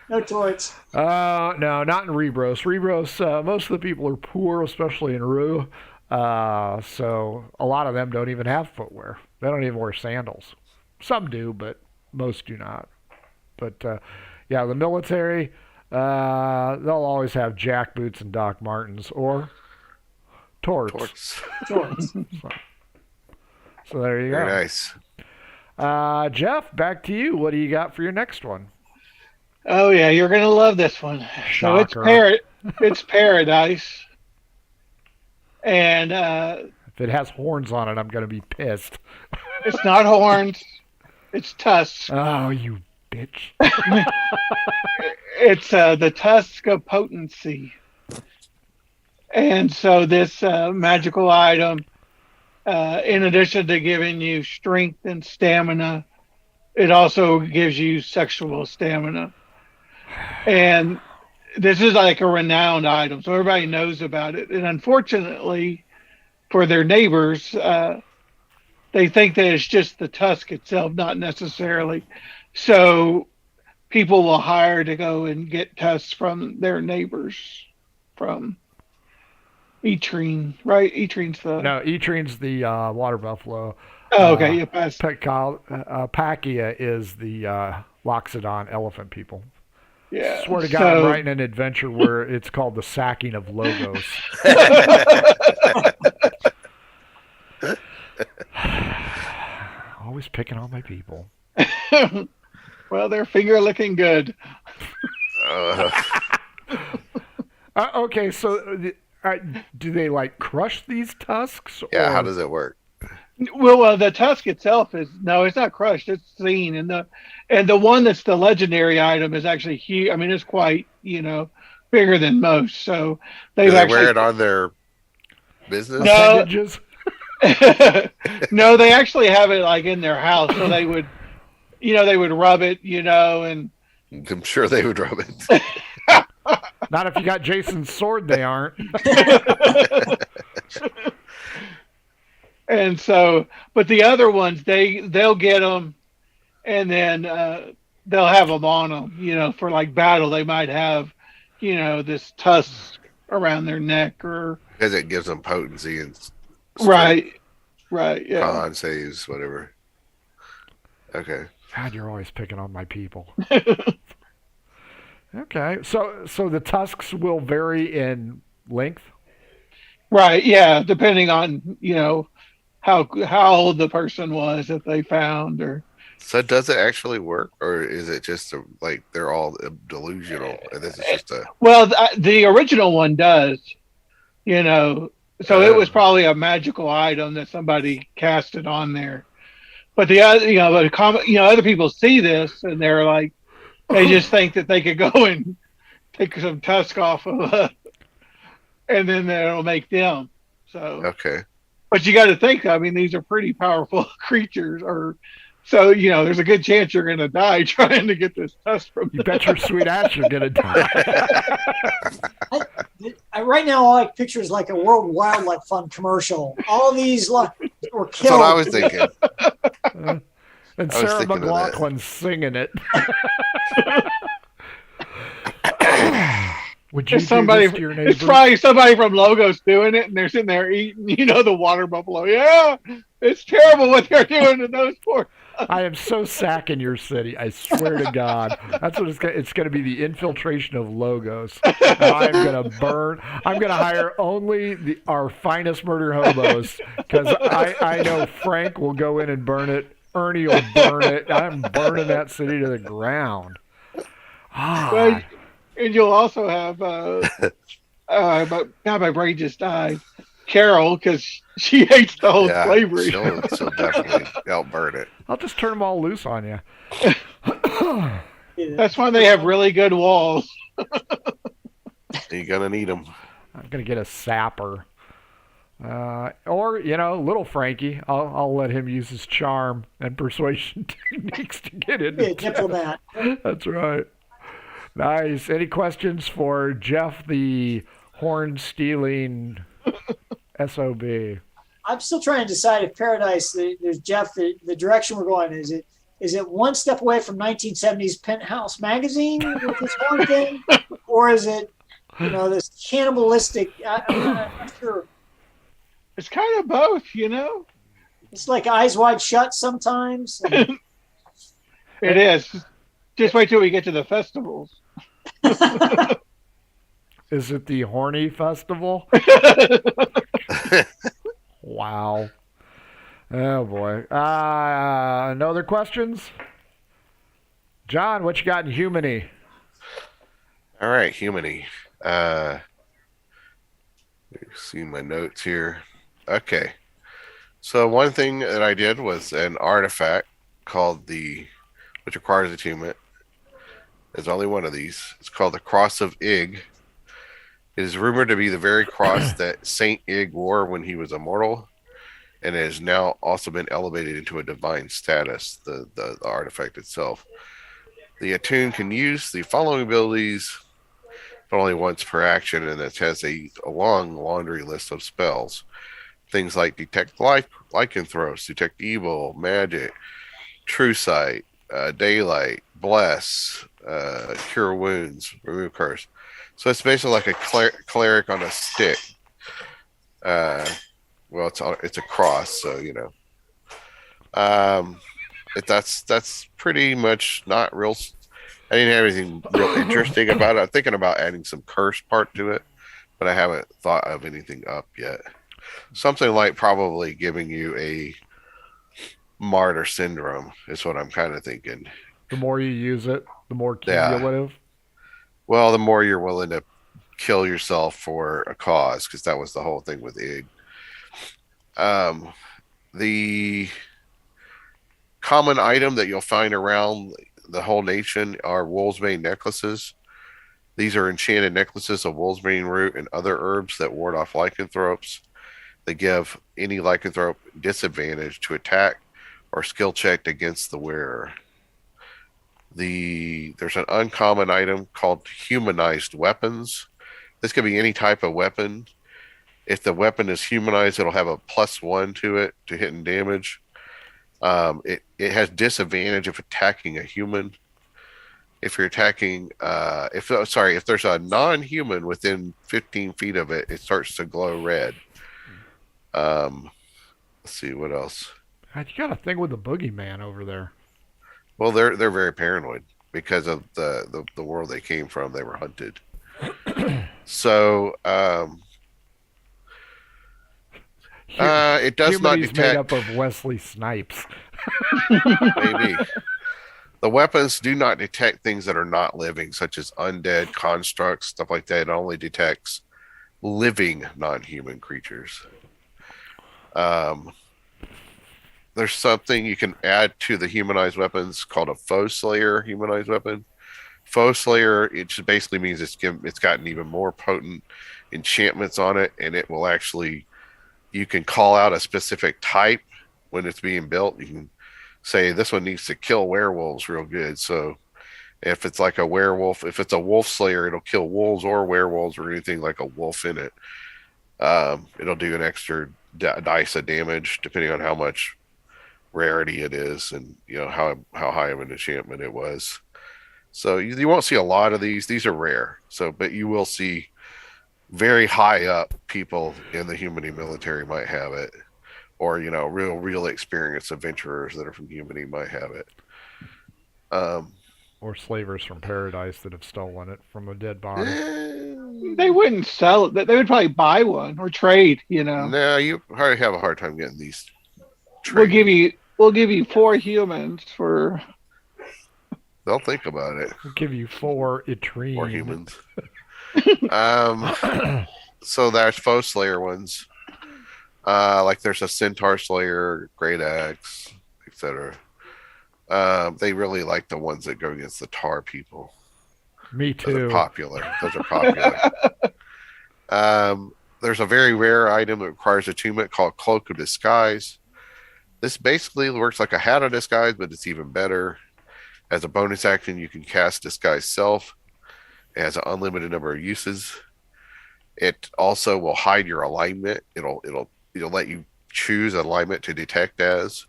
No torts. No, not in Rebros. Rebros, most of the people are poor, especially in Rue. So a lot of them don't even have footwear. They don't even wear sandals. Some do, but most do not. But, yeah, the military, they'll always have jack boots and Doc Martens or torts. Torts. So there you go. Very nice. Jeff, back to you. What do you got for your next one? Oh yeah, you're gonna love this one. So Shocker. it's paradise, and If it has horns on it, I'm going to be pissed. it's not horns, it's tusks. Oh, you bitch. It's the Tuska potency, and so this magical item, in addition to giving you strength and stamina, it also gives you sexual stamina. And this is like a renowned item, so everybody knows about it. And unfortunately, for their neighbors, they think that it's just the tusk itself, not necessarily. So people will hire to go and get tusks from their neighbors, from Etrine, right? Etrine's the... No, Etrine's the water buffalo. Oh, okay. You passed. Pachia is the Loxodon elephant people. Yeah. Swear to God, I'm writing an adventure where it's called the sacking of Logos. Always picking on my people. Well, they're finger licking good. Okay, so do they like crush these tusks? Yeah, or- how does it work? Well, the tusk itself is no, it's not crushed. It's seen, and the one that's the legendary item is actually huge. I mean, it's quite bigger than most. So Do they've they wear actually it on their business? no, Appendages. no, they actually have it like in their house. So they would rub it, and I'm sure they would rub it. Not if you got Jason's sword, they aren't. and so, but the other ones they'll get them, and then they'll have them on them. For like battle, they might have, this tusk around their neck or Because it gives them potency and right, yeah. con saves, whatever. Okay. God, you're always picking on my people. Okay, so the tusks will vary in length. Right, yeah, depending on how old the person was that they found, or So does it actually work, or is it just like they're all delusional, and this is just a? well, the original one does, so it was probably a magical item that somebody casted on there. But the other, other people see this and they're like, they just think that they could go and take some tusk off of, and then that'll make them. So, Okay. but you got to think. I mean, these are pretty powerful creatures, so there's a good chance you're going to die trying to get this tusk from You them. bet your sweet ass you're gonna die. Right now, all I picture is like a World Wildlife Fund commercial. All these were That's killed. what I was thinking. And I was Sarah thinking of that. McLachlan singing it. Would you It's somebody. do this to your It's neighbors? probably somebody from Logos doing it, and they're sitting there eating, the water buffalo. Yeah, it's terrible what they're doing to those poor. I am so sacking your city. I swear to God, that's what it's going to be. The infiltration of Logos. And I'm going to burn. I'm going to hire only our finest murder hobos because I know Frank will go in and burn it. Ernie will burn it. I'm burning that city to the ground. Well, and you'll also have, but now my brain just died. Carol, because she hates the whole Yeah, slavery. she'll definitely outburn it. I'll just turn them all loose on you. That's why they have really good walls. You're gonna need them. I'm gonna get a sapper, or little Frankie. I'll let him use his charm and persuasion techniques to get Be a into diplomat. That's right. Nice. Any questions for Jeff, the horn stealing SOB? I'm still trying to decide if Paradise, there's Jeff, the direction we're going. Is it one step away from 1970s Penthouse magazine with this horn thing, or is it this cannibalistic? I'm not sure. It's kind of both, It's like Eyes Wide Shut sometimes. It is. Just wait till we get to the festivals. Is it the horny festival? Wow. Oh boy. No other questions? John, what you got in Humany? All right, Humany. Let me see my notes here. Okay. So one thing that I did was an artifact called which requires attunement. There's only one of these. It's called the Cross of Ig. It is rumored to be the very cross that Saint Ig wore when he was immortal, and it has now also been elevated into a divine status, the artifact itself. The attune can use the following abilities, but only once per action, and it has a long laundry list of spells. Things like Detect Lycanthropes, Detect Evil, Magic, True Sight, Daylight, Bless, Cure Wounds, Remove Curse. So it's basically like a cleric on a stick. Well, it's a cross, so that's pretty much not real. I didn't have anything real interesting about it. I'm thinking about adding some curse part to it, but I haven't thought of anything up yet. Something like probably giving you a martyr syndrome is what I'm kind of thinking. The more you use it, the more cumulative. Well, the more you're willing to kill yourself for a cause, because that was the whole thing with Ig. The common item that you'll find around the whole nation are wolfsbane necklaces. These are enchanted necklaces of wolfsbane root and other herbs that ward off lycanthropes. They give any lycanthrope disadvantage to attack or skill checked against the wearer. There's an uncommon item called humanized weapons. This could be any type of weapon. If the weapon is humanized, it'll have a +1 to it to hit and damage. It has disadvantage if attacking a human. If you're attacking, if there's a non-human within 15 feet of it, it starts to glow red. Let's see what else. You got a thing with the boogeyman over there. Well, they're very paranoid because of the world they came from. They were hunted. So it does not Humanity's detect. made up of Wesley Snipes. Maybe. The weapons do not detect things that are not living, such as undead constructs, stuff like that. It only detects living non-human creatures. There's something you can add to the humanized weapons called a foe slayer humanized weapon. Foe slayer, it just basically means it's gotten even more potent enchantments on it, and it will actually, you can call out a specific type when it's being built. You can say this one needs to kill werewolves real good. So if it's like a werewolf, if it's a wolf slayer, it'll kill wolves or werewolves or anything like a wolf in it. It'll do an extra dice of damage depending on how much rarity it is and how high of an enchantment it was. So you won't see a lot of these. These are rare. So, but you will see very high up people in the humanity military might have it, or real experienced adventurers that are from humanity might have it. Or slavers from paradise that have stolen it from a dead body. They wouldn't sell it. They would probably buy one or trade. No, you probably have a hard time getting these. We'll give you 4 humans for. They'll think about it. We'll give you 4 Etrine. 4 humans. So there's foe slayer ones. Like there's a centaur slayer, great axe, etc. They really like the ones that go against the tar people. Me too. Those are popular. There's a very rare item that requires attunement called Cloak of Disguise. This basically works like a hat of disguise, but it's even better. As a bonus action, you can cast Disguise Self. It has an unlimited number of uses. It also will hide your alignment. It'll let you choose alignment to detect as,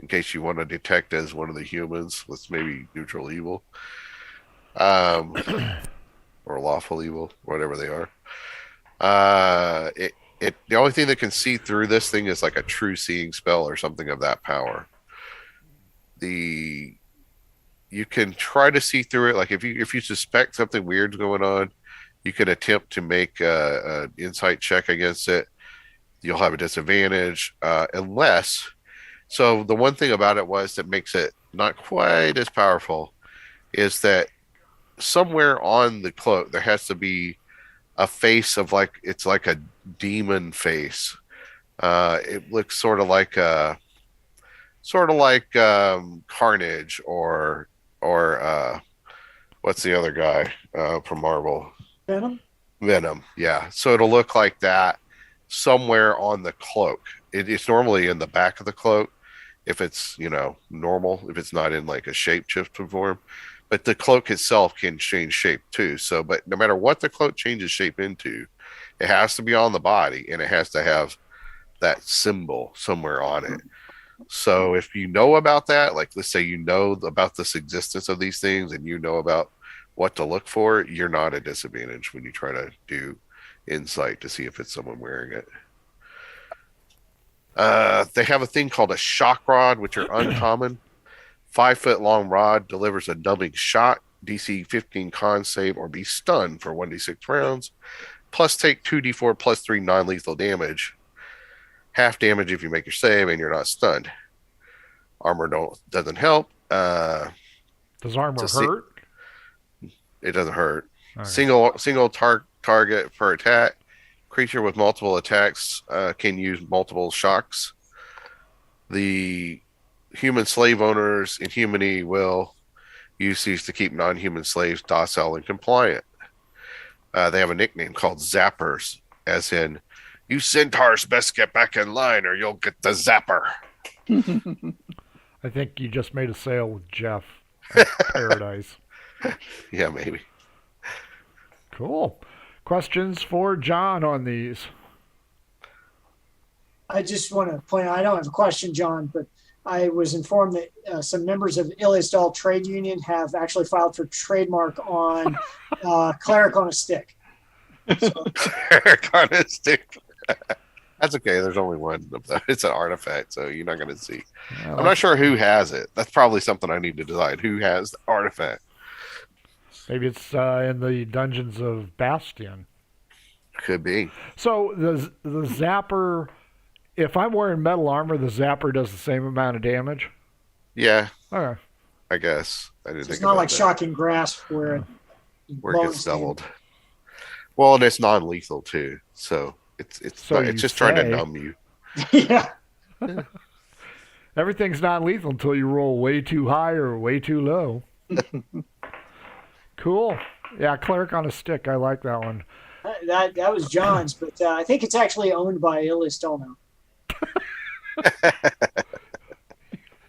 in case you want to detect as one of the humans with maybe neutral evil, or lawful evil, whatever they are. The only thing that can see through this thing is like a true seeing spell or something of that power. You can try to see through it. Like if you suspect something weird's going on, you can attempt to make an insight check against it. You'll have a disadvantage unless. So the one thing about it that makes it not quite as powerful is that somewhere on the cloak there has to be a face of it's like a demon face. It looks sort of like Carnage or what's the other guy from Marvel? Venom, yeah. So it'll look like that somewhere on the cloak. It's normally in the back of the cloak if it's normal, if it's not in like a shape-shifted form. But the cloak itself can change shape too. So, but no matter what the cloak changes shape into, it has to be on the body and it has to have that symbol somewhere on it. So if you know about that, like let's say you know about this existence of these things and you know about what to look for, you're not at a disadvantage when you try to do insight to see if it's someone wearing it. They have a thing called a shock rod, which are uncommon. 5-foot long rod delivers a numbing shot, DC 15 con save, or be stunned for 1d6 rounds. Plus take 2d4 plus 3 non-lethal damage. Half damage if you make your save and you're not stunned. Armor doesn't help. Does armor hurt? It doesn't hurt. Okay. Single target per attack. Creature with multiple attacks can use multiple shocks. the human slave owners in Humany will use these to keep non-human slaves docile and compliant. They have a nickname called Zappers, as in, you centaurs best get back in line or you'll get the Zapper. I think you just made a sale with Jeff at Paradise. Yeah, maybe. Cool. Questions for John on these? I just want to point out, I don't have a question, John, but I was informed that some members of Iliasdal Trade Union have actually filed for trademark on cleric on a stick. Cleric on a stick. That's okay. There's only one of them. It's an artifact, so you're not going to see. Well, I'm not sure who has it. That's probably something I need to decide. Who has the artifact? maybe it's in the dungeons of Bastion. Could be. So the Zapper, if I'm wearing metal armor, the Zapper does the same amount of damage? Yeah, Okay. I guess. I didn't It's think not about like that. Shocking Grasp where it Where it gets blows you. doubled. Well, and it's non-lethal too, so it's So not, you it's just trying to say. numb you. Yeah. Everything's not lethal until you roll way too high or way too low. Cool. Yeah, cleric on a stick. I like that one. That was John's, but I think it's actually owned by Iliasdal now.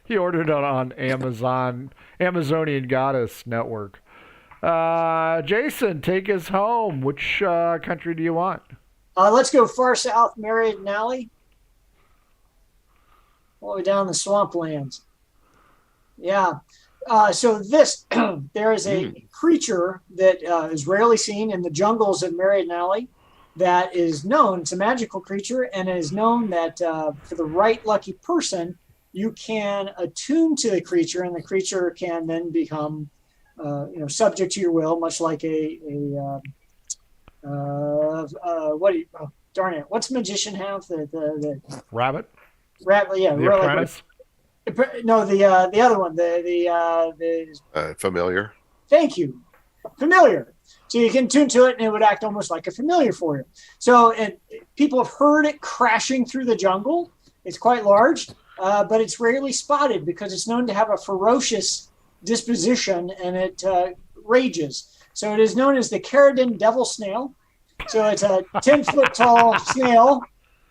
He ordered it on Amazon, Amazonian Goddess Network. Jason, take us home. Which country do you want? Let's go far south, Meriden Alley. All the way down the swamplands. Yeah. So this, there is a creature that is rarely seen in the jungles of Meriden Alley that is known, it's a magical creature, and it is known that for the right lucky person, you can attune to the creature, and the creature can then become, subject to your will, much like darn it, what's magician have? The Rabbit? rabbit, yeah, The Apprentice? no, the other one, the Familiar. thank you, familiar. So you can tune to it, and it would act almost like a familiar for you. So people have heard it crashing through the jungle. It's quite large, but it's rarely spotted because it's known to have a ferocious disposition, and it rages. So it is known as the Caridin devil snail. So it's a 10-foot tall snail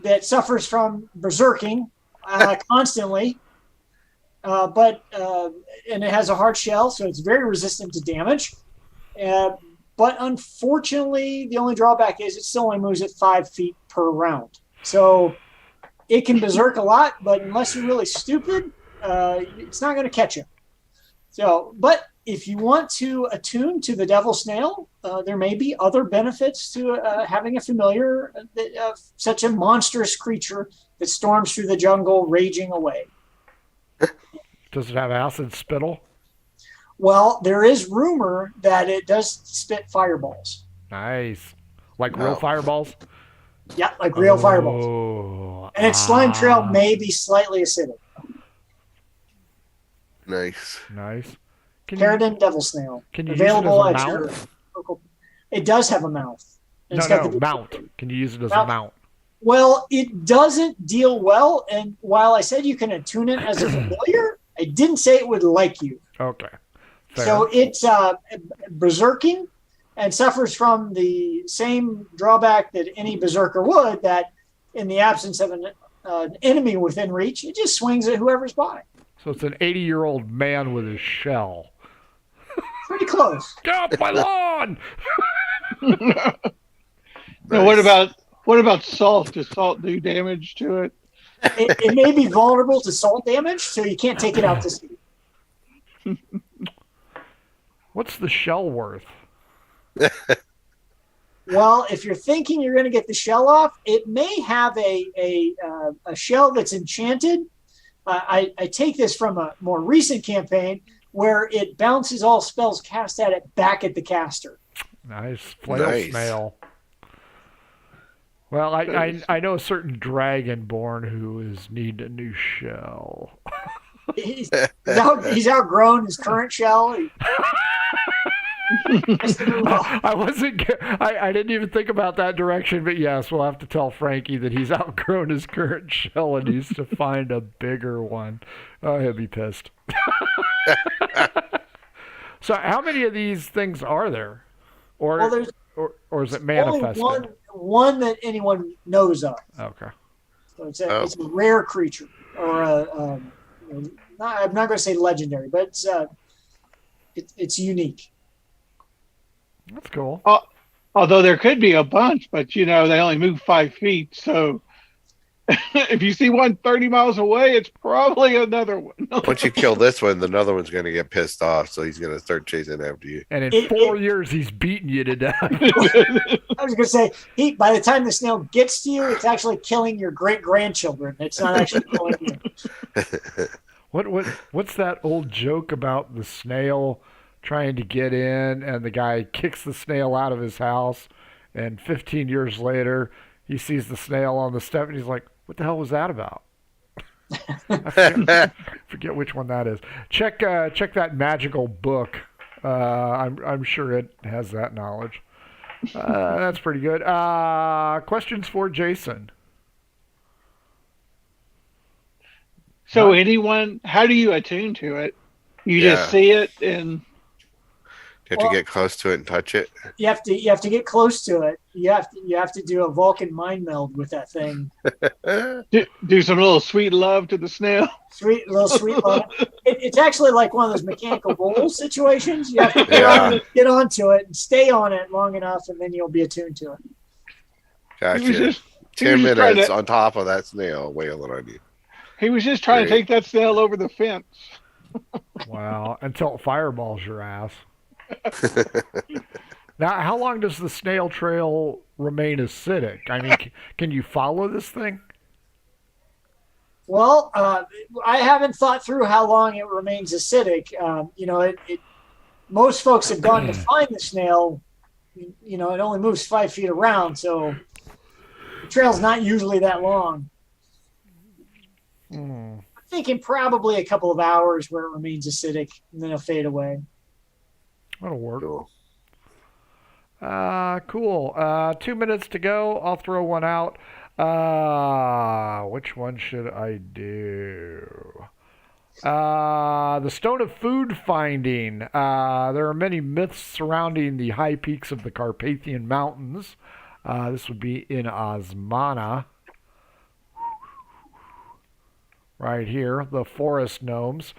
that suffers from berserking constantly. And it has a hard shell, so it's very resistant to damage. But unfortunately, the only drawback is it still only moves at 5 feet per round. So it can berserk a lot, but unless you're really stupid, it's not going to catch you. So, but if you want to attune to the devil snail, there may be other benefits to having a familiar, such a monstrous creature that storms through the jungle, raging away. Does it have acid spittle? Well, there is rumor that it does spit fireballs. Nice. Like real fireballs? Yeah, like real fireballs. Oh, And its slime trail may be slightly acidic. Nice. Nice. Caridin devil snail. Can you Available use it as at a your mount? local. It does have a mouth. And No, it's got no, the- mount. Can you use it as a Mount. mount? Well, it doesn't deal well. And while I said you can attune it as a familiar, I didn't say it would like you. Okay. Fair. So it's berserking and suffers from the same drawback that any berserker would, that in the absence of an enemy within reach, it just swings at whoever's by. So it's an 80-year-old man with a shell. Pretty close. Get off my lawn! Now, what about salt? Does salt do damage to it? It may be vulnerable to salt damage, so you can't take it out to sea. What's the shell worth? Well, if you're thinking you're going to get the shell off, it may have a shell that's enchanted. I take this from a more recent campaign where it bounces all spells cast at it back at the caster. Nice. Flail Nice. snail. Well, I know a certain dragonborn who is need a new shell. He's outgrown his current shell. Just to move on. I wasn't. I didn't even think about that direction, but yes, we'll have to tell Frankie that he's outgrown his current shell and needs to find a bigger one. Oh, he'll be pissed. So, how many of these things are there, Well, there's or is it only manifested? one that anyone knows of. Okay. So it's a rare creature, or I'm not going to say legendary, but it's unique. That's cool. Although there could be a bunch, but they only move 5 feet. So if you see one 30 miles away, it's probably another one. Once you kill this one, another one's going to get pissed off, so he's going to start chasing after you. And in 4 years, he's beaten you to death. I was going to say, by the time the snail gets to you, it's actually killing your great-grandchildren. It's not actually killing you. What's that old joke about the snail trying to get in, and the guy kicks the snail out of his house, and 15 years later, he sees the snail on the step, and he's like, "What the hell was that about?" I forget which one that is. Check that magical book. I'm sure it has that knowledge. That's pretty good. Questions for Jason? So how do you attune to it? You just see it and You have to get close to it and touch it. You have to get close to it. You have to do a Vulcan mind meld with that thing. do some little sweet love to the snail. Sweet love. It's actually like one of those mechanical bull situations. You have to get onto it and stay on it long enough, and then you'll be attuned to it. Gotcha. 10 minutes on top of that snail wailing on you. He was just trying to take that snail over the fence. Wow. Until it fireballs your ass. Now, how long does the snail trail remain acidic? I mean, can you follow this thing? Well, I haven't thought through how long it remains acidic. Most folks have gone to find the snail. It only moves 5 feet around, so the trail's not usually that long. I'm thinking probably a couple of hours where it remains acidic, and then it'll fade away. That'll work. Cool. Cool. 2 minutes to go. I'll throw one out. Which one should I do? The Stone of Food Finding. There are many myths surrounding the high peaks of the Carpathian Mountains. This would be in Osmana. Right here, the forest gnomes.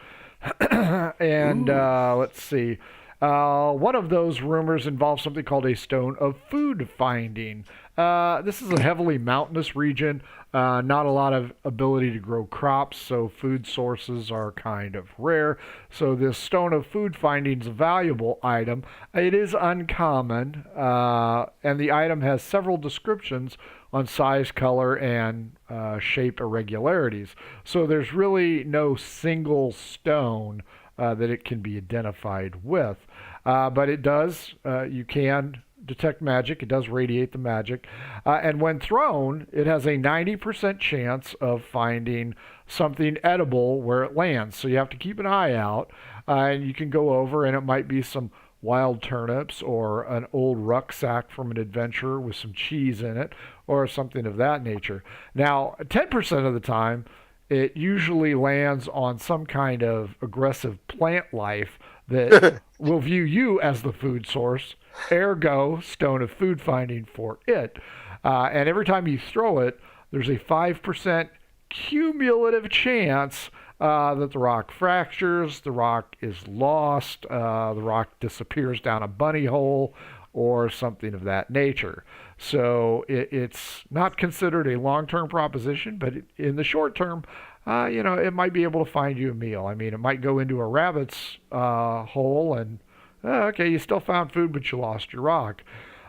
And let's see. One of those rumors involves something called a Stone of Food Finding. This is a heavily mountainous region, not a lot of ability to grow crops, so food sources are kind of rare. So this Stone of Food Finding is a valuable item. It is uncommon, and the item has several descriptions on size, color, and shape irregularities. So there's really no single stone that it can be identified with. But it does, you can detect magic. It does radiate the magic. And when thrown, it has a 90% chance of finding something edible where it lands. So you have to keep an eye out. And you can go over, and it might be some wild turnips or an old rucksack from an adventurer with some cheese in it or something of that nature. Now, 10% of the time, it usually lands on some kind of aggressive plant life that will view you as the food source, ergo, Stone of Food Finding for it. And every time you throw it, there's a 5% cumulative chance that the rock fractures, the rock is lost, the rock disappears down a bunny hole, or something of that nature. So it's not considered a long-term proposition, but in the short term, it might be able to find you a meal. I mean, it might go into a rabbit's hole and, okay, you still found food, but you lost your rock.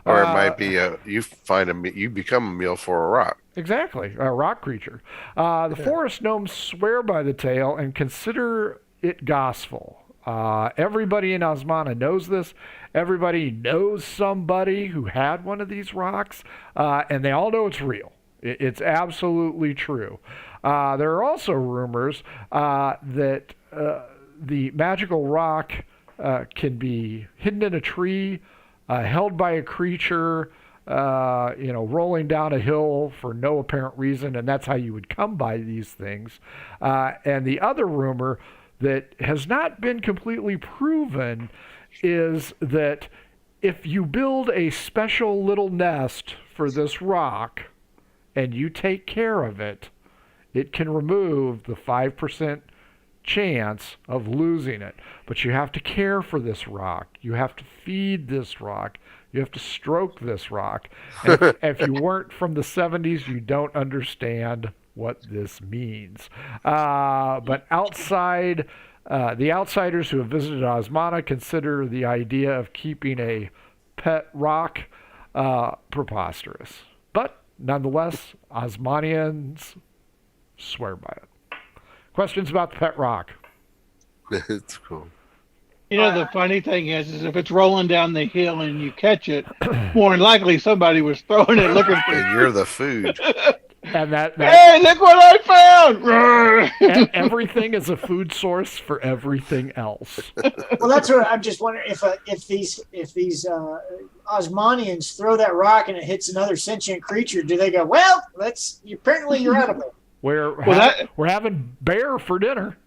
Or it might be you become a meal for a rock. Exactly, a rock creature. The forest gnomes swear by the tale and consider it gospel. Everybody in Osmana knows this. Everybody knows somebody who had one of these rocks, and they all know it's real. It's absolutely true. There are also rumors that the magical rock can be hidden in a tree, held by a creature, rolling down a hill for no apparent reason, and that's how you would come by these things. And the other rumor that has not been completely proven is that if you build a special little nest for this rock and you take care of it, it can remove the 5% chance of losing it. But you have to care for this rock. You have to feed this rock. You have to stroke this rock. And if you weren't from the 70s, you don't understand what this means. But outside, the outsiders who have visited Osmana consider the idea of keeping a pet rock preposterous. But nonetheless, Osmanians swear by it. Questions about the pet rock? It's cool. The funny thing is if it's rolling down the hill and you catch it, more than likely somebody was throwing it looking for And you're the food. And that hey, look what I found! everything is a food source for everything else. Well, that's what I'm just wondering if these Osmanians throw that rock and it hits another sentient creature, do they go, well, apparently you're out of it. We're having bear for dinner.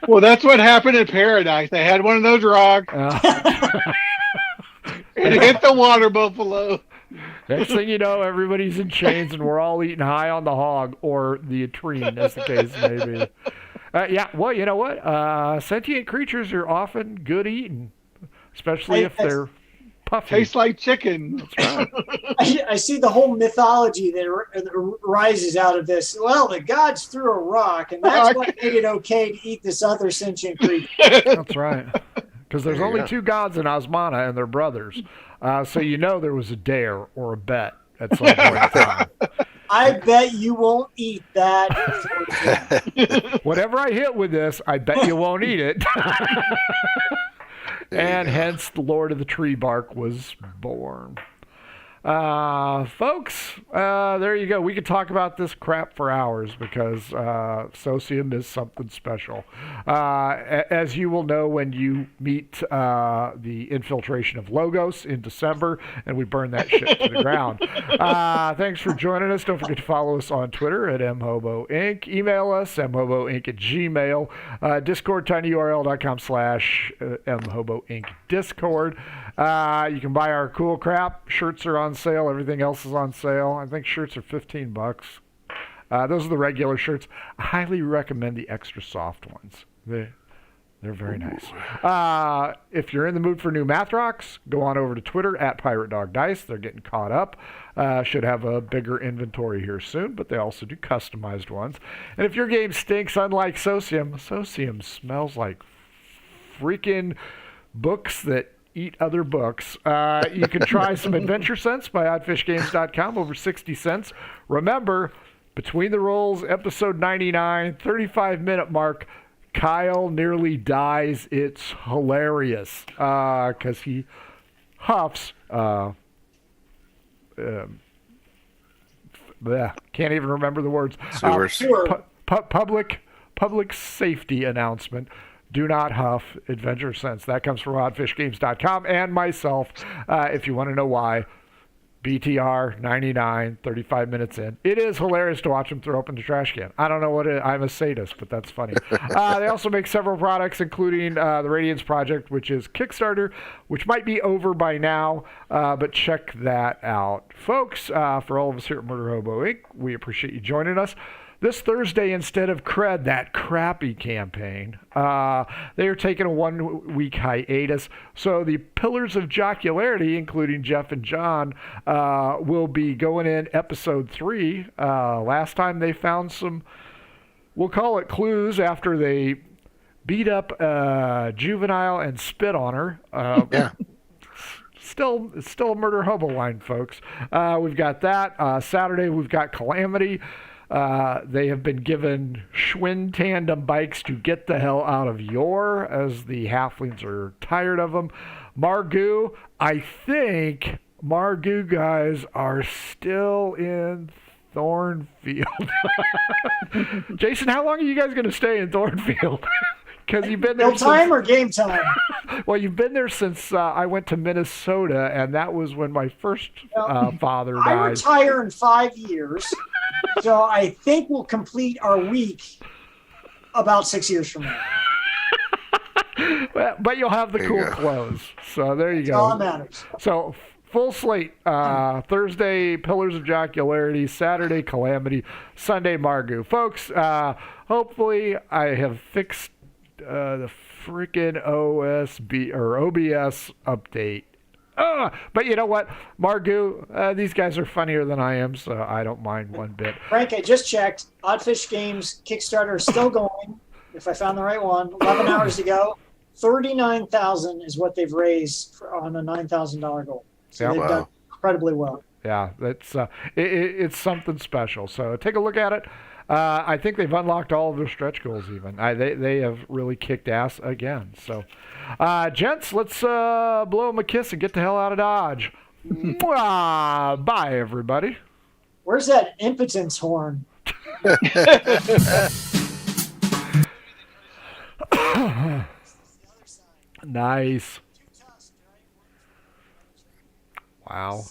Well, that's what happened in Paradise. They had one of those rocks. It hit the water buffalo. Next thing you know, everybody's in chains and we're all eating high on the hog or the atrine, as the case may be. Well, you know what? Sentient creatures are often good eating, especially if they're puffy. Tastes like chicken. That's right. I see the whole mythology that rises out of this. Well, the gods threw a rock, and that's what made it okay to eat this other sentient creature. That's right. Because there's only two gods in Osmana, and they're brothers. So there was a dare or a bet at some point in time. I bet you won't eat that. Whatever I hit with this, I bet you won't eat it. And hence the Lord of the Tree Bark was born. Folks, there you go. We could talk about this crap for hours because Socium is something special. As you will know when you meet the infiltration of Logos in December, and we burn that shit to the ground. Thanks for joining us. Don't forget to follow us on Twitter at mhoboinc. Email us, mhoboinc@gmail. Discord, tinyurl.com/mhoboincdiscord. You can buy our cool crap. Shirts are on sale. Everything else is on sale. I think shirts are $15. Those are the regular shirts. I highly recommend the extra soft ones. They're very nice. If you're in the mood for new math rocks, go on over to Twitter at Pirate Dog Dice. They're getting caught up. Should have a bigger inventory here soon, but they also do customized ones. And if your game stinks, unlike Socium smells like freaking books that eat other books. You can try some Adventure Sense by oddfishgames.com, over 60 cents. Remember, Between the Rolls, episode 99, 35-minute mark, Kyle nearly dies. It's hilarious because he huffs. Can't even remember the words. Public safety announcement. Do not huff Adventure Sense. That comes from oddfishgames.com and myself. If you want to know why, BTR 99, 35 minutes in. It is hilarious to watch him throw open the trash can. I don't know what it is. I'm a sadist, but that's funny. They also make several products, including the Radiance Project, which is Kickstarter, which might be over by now, but check that out. Folks, for all of us here at Murder Hobo Inc., we appreciate you joining us. This Thursday, instead of Cred, that crappy campaign, they are taking a 1-week hiatus. So the Pillars of Jocularity, including Jeff and John, will be going in episode 3. Last time they found some, we'll call it clues, after they beat up Juvenile and spit on her. Yeah. Still a Murder Hobo line, folks. We've got that. Saturday, we've got Calamity. They have been given Schwinn tandem bikes to get the hell out of Yor, as the halflings are tired of them. Margoo, I think Margoo guys are still in Thornfield. Jason, how long are you guys going to stay in Thornfield? Because you've been there Bill time since, or game time? well, you've been there since I went to Minnesota, and that was when my first father I died. retire in 5 years, so I think we'll complete our week about 6 years from now. But you'll have the There you cool go. clothes. So there you That's all that go. matters. So full slate. Thursday, Pillars of Jocularity. Saturday, Calamity. Sunday, Margu. Folks, hopefully I have fixed the freaking OSB or OBS update. But you know what? Margu, these guys are funnier than I am, so I don't mind one bit. Frank, I just checked. Oddfish Games Kickstarter is still going. If I found the right one, 11 hours to go. 39,000 is what they've raised on a $9,000 goal. So Yeah. they've Wow. done incredibly well. Yeah, that's it's something special. So take a look at it. I think they've unlocked all of their stretch goals. Even they have really kicked ass again. So, gents, let's blow them a kiss and get the hell out of Dodge. Mwah! Bye, everybody. Where's that impotence horn? Nice. Wow.